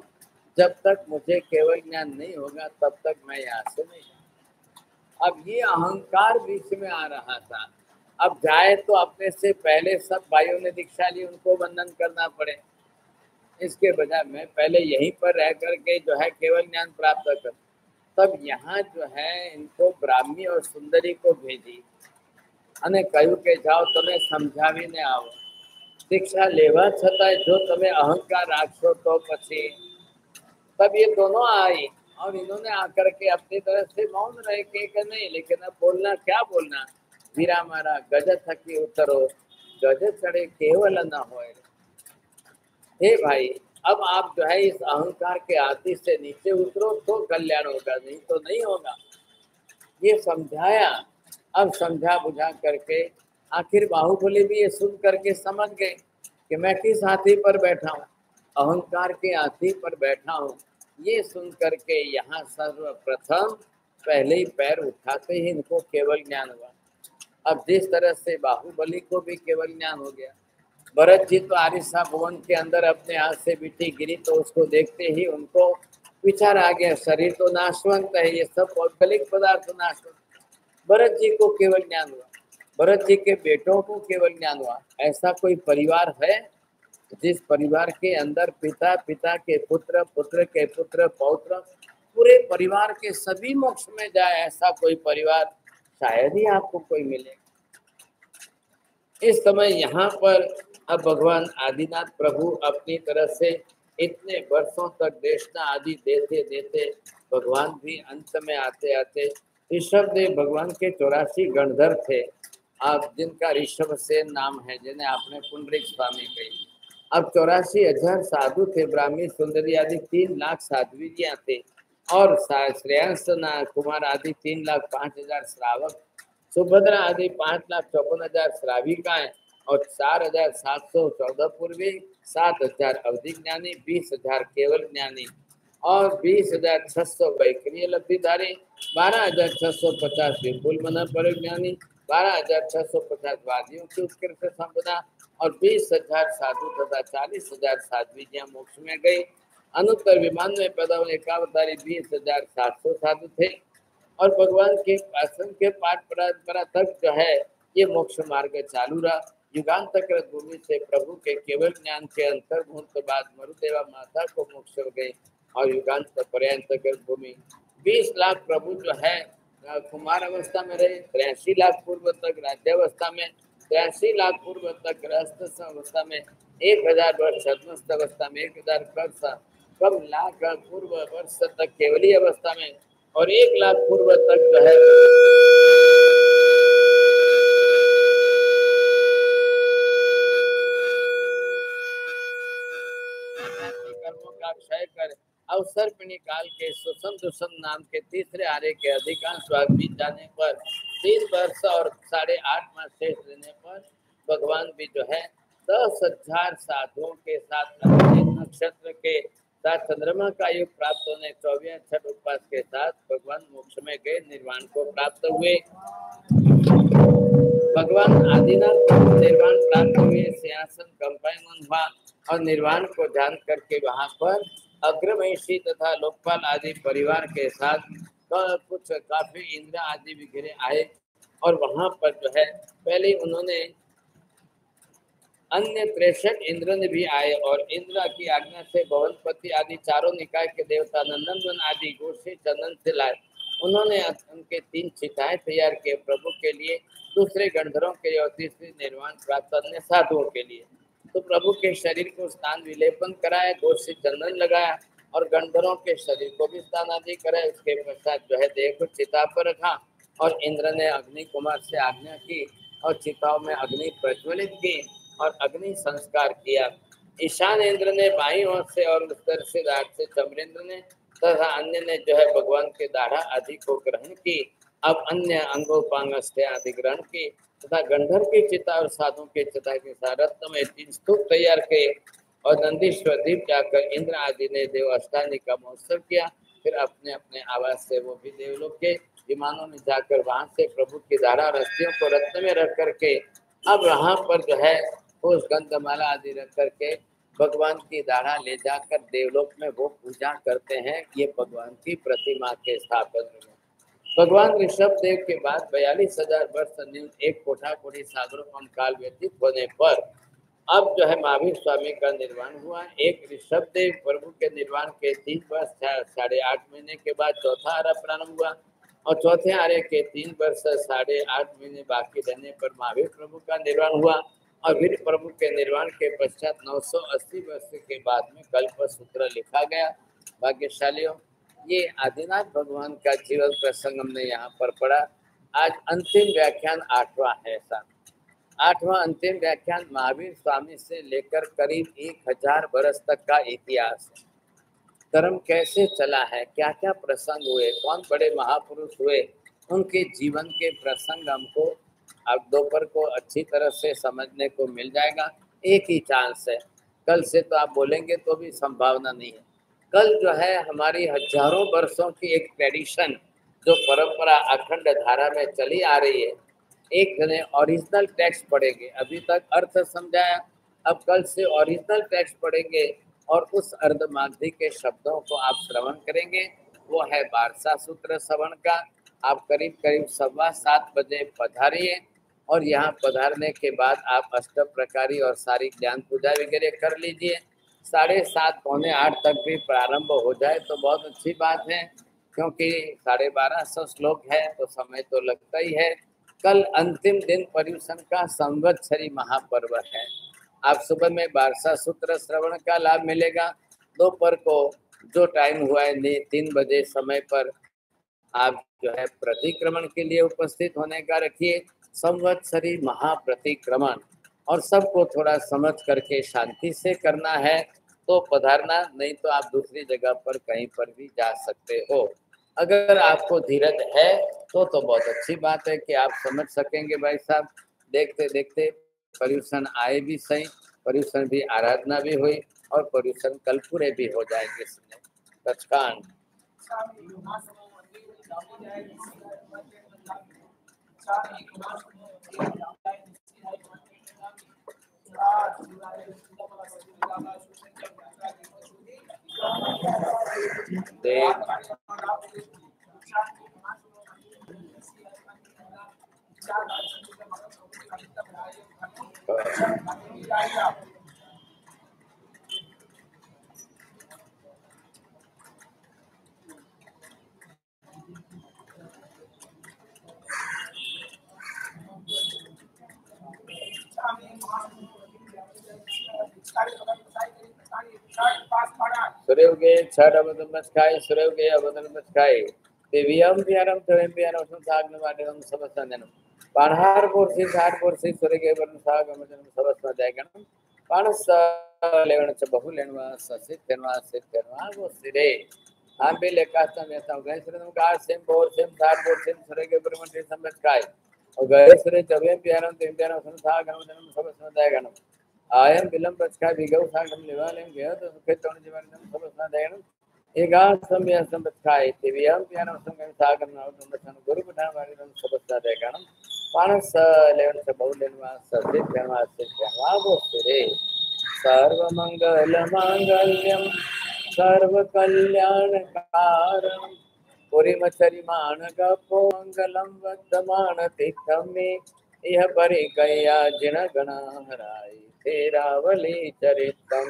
Speaker 1: जब तक मुझे केवल ज्ञान नहीं होगा तब तक मैं यहाँ से नहीं। अब ये अहंकार बीच में आ रहा था। अब जाए तो अपने से पहले सब भाइयों ने दीक्षा ली, उनको वंदन करना पड़े। इसके बजाय मैं पहले यहीं पर रह करके जो है केवल ज्ञान प्राप्त कर। तब यहाँ जो है इनको ब्राह्मी और सुंदरी को भेजी અને કહ્યું કે જાઓ તમે સમજાવીને આવો। दीक्षा लेवा छतांय जो તમે अहंकार राखशो तो પછી। तब ये दोनों आई और इन्होंने आकर के अपनी तरफ से मौन रहे कि नहीं, लेकिन अब बोलना क्या बोलना। वीरा मारा गज थकी उतरो, गज चढ़े केवल न होए। हे भाई, अब आप जो है इस अहंकार के आदि से नीचे उतरो तो कल्याण होगा, नहीं तो नहीं होगा। ये समझाया। अब समझा बुझा करके आखिर बाहुबली भी ये सुन करके समझ गए कि मैं किस हाथी पर बैठा हूँ, अहंकार के हाथी पर बैठा हूँ। ये सुन करके यहाँ सर्वप्रथम पहले ही पैर उठाते ही इनको केवल ज्ञान हुआ। अब जिस तरह से बाहुबली को भी केवल ज्ञान हो गया, भरत जी तो आरिसा भवन के अंदर अपने हाथ से बिटी गिरी तो उसको देखते ही उनको विचार आ गया, शरीर तो नाशवंत है, ये सब भौगोलिक पदार्थ नाशवंत। भरत जी को केवल ज्ञान हुआ, भरत जी के बेटों को केवल ज्ञान हुआ। ऐसा कोई परिवार है जिस परिवार के अंदर पिता, पिता के पुत्र, पुत्र के पुत्र, पौत्र, पूरे परिवार के सभी मोक्ष में जाए, ऐसा कोई परिवार शायद ही आपको कोई मिले। इस समय यहाँ पर अब भगवान आदिनाथ प्रभु अपनी तरफ से इतने वर्षों तक देशना आदि देते देते भगवान भी अंत में आते आते ऋषभदेव भगवान के 84 गणधर थे। आप जिनका ऋषभ सेन नाम है, जिन्हें आपने पुंडरीक स्वामी कही। अब 84,000 साधु थे, ब्राह्मी सुंदरी आदि 3 लाख साध्वियां थे और श्रेयांस कुमार आदि 3,05,000 श्रावक, सुभद्रा आदि 5,54,000 श्राविकाएं और 4,714 पूर्वी, 7,000 अवधि ज्ञानी, 20,000 केवल ज्ञानी और 20,600 वैक्रिय लब्धिधारी, 12,650 विपुल मन परिज्ञानी, 12,650 वादियों की उत्कृष्ट संपदा और 20,000 साधु तथा 40,000 साध्वियां मोक्ष में गई। अनुत्तर विमान में पैदा हुए एकावतारी 20,700 साधु थे और भगवान के आश्रम के पाठ परंपरा तक जो है ये मोक्ष मार्ग चालू रहा। युगांतकृत भूमि से प्रभु के केवल ज्ञान के अंतर्मुहूर्त बाद मरुदेवा माता को मोक्ष हो गई और युगांत पर्यंतकृत भूमि 20 लाख प्रभु जो है कुमार अवस्था में रहे, 83 लाख पूर्व तक राज्यावस्था में, 83 लाख पूर्व तक गृहस्थ अवस्था में, 1,000 वर्ष छद्मस्थ अवस्था में, 1,000 वर्ष कम लाख पूर्व वर्ष तक केवली अवस्था में और 1 लाख पूर्व तक जो है क्षय कर अवसर्पिणी काल के सुसम दुसम नाम के तीसरे आर्य के अधिकांश भाग बीत जाने पर 3 वर्ष और 8.5 मास शेष रहने पर भगवान भी जो है 10,000 साधुओं के साथ नक्षत्र के साथ चंद्रमा का युग प्राप्त होने 24 छठ उपवास के साथ भगवान मोक्ष में गए, निर्वाण को प्राप्त हुए। भगवान आदिनाथ निर्वाण प्राप्त हुए, सिंहासन कंपायमान हुआ और निर्वाण को जान करके वहां पर अग्रमहिषी तथा लोकपाल आदि परिवार के साथ कुछ काफी इंद्र आदि वगैरह आए और वहां पर जो है पहले उन्होंने अन्य 63 इंद्र ने भी आए और इंद्र की आज्ञा से भवनपति आदि चारों निकाय के देवता नंदन आदि गोष्ठी चंदन से लाए। उन्होंने उनके 3 चिताएं तैयार किए प्रभु के लिए, दूसरे गंधर्वों के लिए और तीसरी निर्वाण प्राप्त अन्य साधुओं के लिए। तो प्रभु के शरीर को स्थान विलेपन कराया, गोष्ठी चंदन लगाया और गंधर्वों के शरीर को भी स्थान आदि कराया। उसके पश्चात जो है देह को चिता पर रखा और इंद्र ने अग्नि कुमार से आज्ञा की और चिताओं में अग्नि प्रज्वलित की और अग्नि संस्कार किया। ईशान इंद्र ने बाईं ओर से और उत्तर से दाढ़ से चमरेंद्र ने तथा अन्य ने जो है भगवान के दाढ़ा आदि को ग्रहण की। अब अन्य अंगोपांग आदि ग्रहण की तथा गंधर्व की चिता और साधु के चिता के साथ रत्न में 3 स्तूप तैयार किए और नंदीश्वर द्वीप जाकर इंद्र आदि ने देव अष्टानी का महोत्सव किया। फिर अपने अपने आवास से वो भी देवलोक के विमानों में जाकर वहां से प्रभु की दाढ़ा रस्तियों को रत्न में रख करके अब वहां पर जो है उस गंधमाला आदि रख करके भगवान की दाढ़ा ले जाकर देवलोक में वो पूजा करते हैं। ये भगवान की प्रतिमा के स्थापन में भगवान ऋषभ देव के बाद 42,000 वर्ष नियुक्त एक कोठाकोटी सागरों काल व्यतीत होने पर अब जो है महावीर स्वामी का निर्वाण हुआ। एक ऋषभ देव प्रभु के निर्वाण के 3 वर्ष 8.5 महीने के बाद चौथा आर्य प्रारंभ हुआ और चौथे आर्य के 3 वर्ष 8.5 महीने बाकी रहने पर महावीर प्रभु का निर्वाण हुआ और वीर प्रभु के निर्वाण के पश्चात 980 वर्ष के बाद में कल्प सूत्र लिखा गया। भाग्यशालियों, ये आदिनाथ भगवान का जीवन प्रसंग हमने यहाँ पर पढ़ा। आज अंतिम व्याख्यान 8वां है। ऐसा 8वां अंतिम व्याख्यान महावीर स्वामी से लेकर करीब 1000 वर्ष तक का इतिहास है। धर्म कैसे चला है, क्या क्या प्रसंग हुए, कौन बड़े महापुरुष हुए, उनके जीवन के प्रसंग हमको अब दोपहर को अच्छी तरह से समझने को मिल जाएगा। एक ही चांस है, कल से तो आप बोलेंगे तो भी संभावना नहीं है। कल जो है हमारी हजारों वर्षों की एक ट्रेडिशन जो परंपरा अखंड धारा में चली आ रही है, एक जने ओरिजिनल टेक्स्ट पढ़ेंगे, अभी तक अर्थ समझाया, अब कल से ओरिजिनल टेक्स्ट पढ़ेंगे और उस अर्धमागधी के शब्दों को आप श्रवण करेंगे। वो है बारसा सूत्र श्रवण का। आप करीब करीब 7:15 बजे पधारिए और यहाँ पधारने के बाद आप अष्ट प्रकारी और सारी ज्ञान पूजा वगैरह कर लीजिए। 7:30 पौने 8 तक भी प्रारंभ हो जाए तो बहुत अच्छी बात है, क्योंकि 1250 श्लोक है तो समय तो लगता ही है। कल अंतिम दिन पर्युषण का संवत्सरी महापर्व है। आप सुबह में बारसा सूत्र श्रवण का लाभ मिलेगा। दोपहर को जो टाइम हुआ है 3 बजे समय पर आप जो है प्रतिक्रमण के लिए उपस्थित होने का रखिए। संवत्सरी महाप्रतिक्रमण और सबको थोड़ा समझ करके शांति से करना है तो पधारना, नहीं तो आप दूसरी जगह पर कहीं पर भी जा सकते हो। अगर आपको धीरज है तो बहुत अच्छी बात है कि आप समझ सकेंगे। भाई साहब, देखते देखते पर्युषण आए भी सही, पर्युषण भी आराधना भी हुई और पर्युषण कल पूरे भी हो जाएंगे। सचकांड देख सूर्योगे छठ अवतमस्काय सूर्योगे अवतमस्काय दिव्यम प्यारम तवेम प्यारम संसाग्न वाटेम समस्तनम पारहार पोर्षि साठ पोर्षि सूर्योगे वर्ण सागम समस्त जाएगा। पण स लेवण च बहुलेण वा ससिद्धन वा सिद्धन वा वो सिरे आंबे लेकास्ता में ता गए सरे तुम गार सेम बोर सेम सार बोर सेम सरे के परमंत्री संबत काय और गए सरे जबे प्यारम तेम प्यारम संसा गणम जन्म सब संदाय गणम आयम बिलम पचका बिगौ सागम लेवालेम गयो तो सुखे तोण जीवन सब संदाय गणम एगा समय संबत काय दिव्यम प्यारम संगम सागम नाउ तुम गुरु पठान वाली सब संदाय गणम पानस लेवन से बहुलेन वा ससिद्धन वा सिद्धन वा वो सिरे सर्वमंगल मांगल्यम सर्वकल्याणकारणं पुरीमचरिमाणगपो मंगलम वर्धमान तीर्थम मे यह परिकया जिन गणहराय तेरावली चरितम।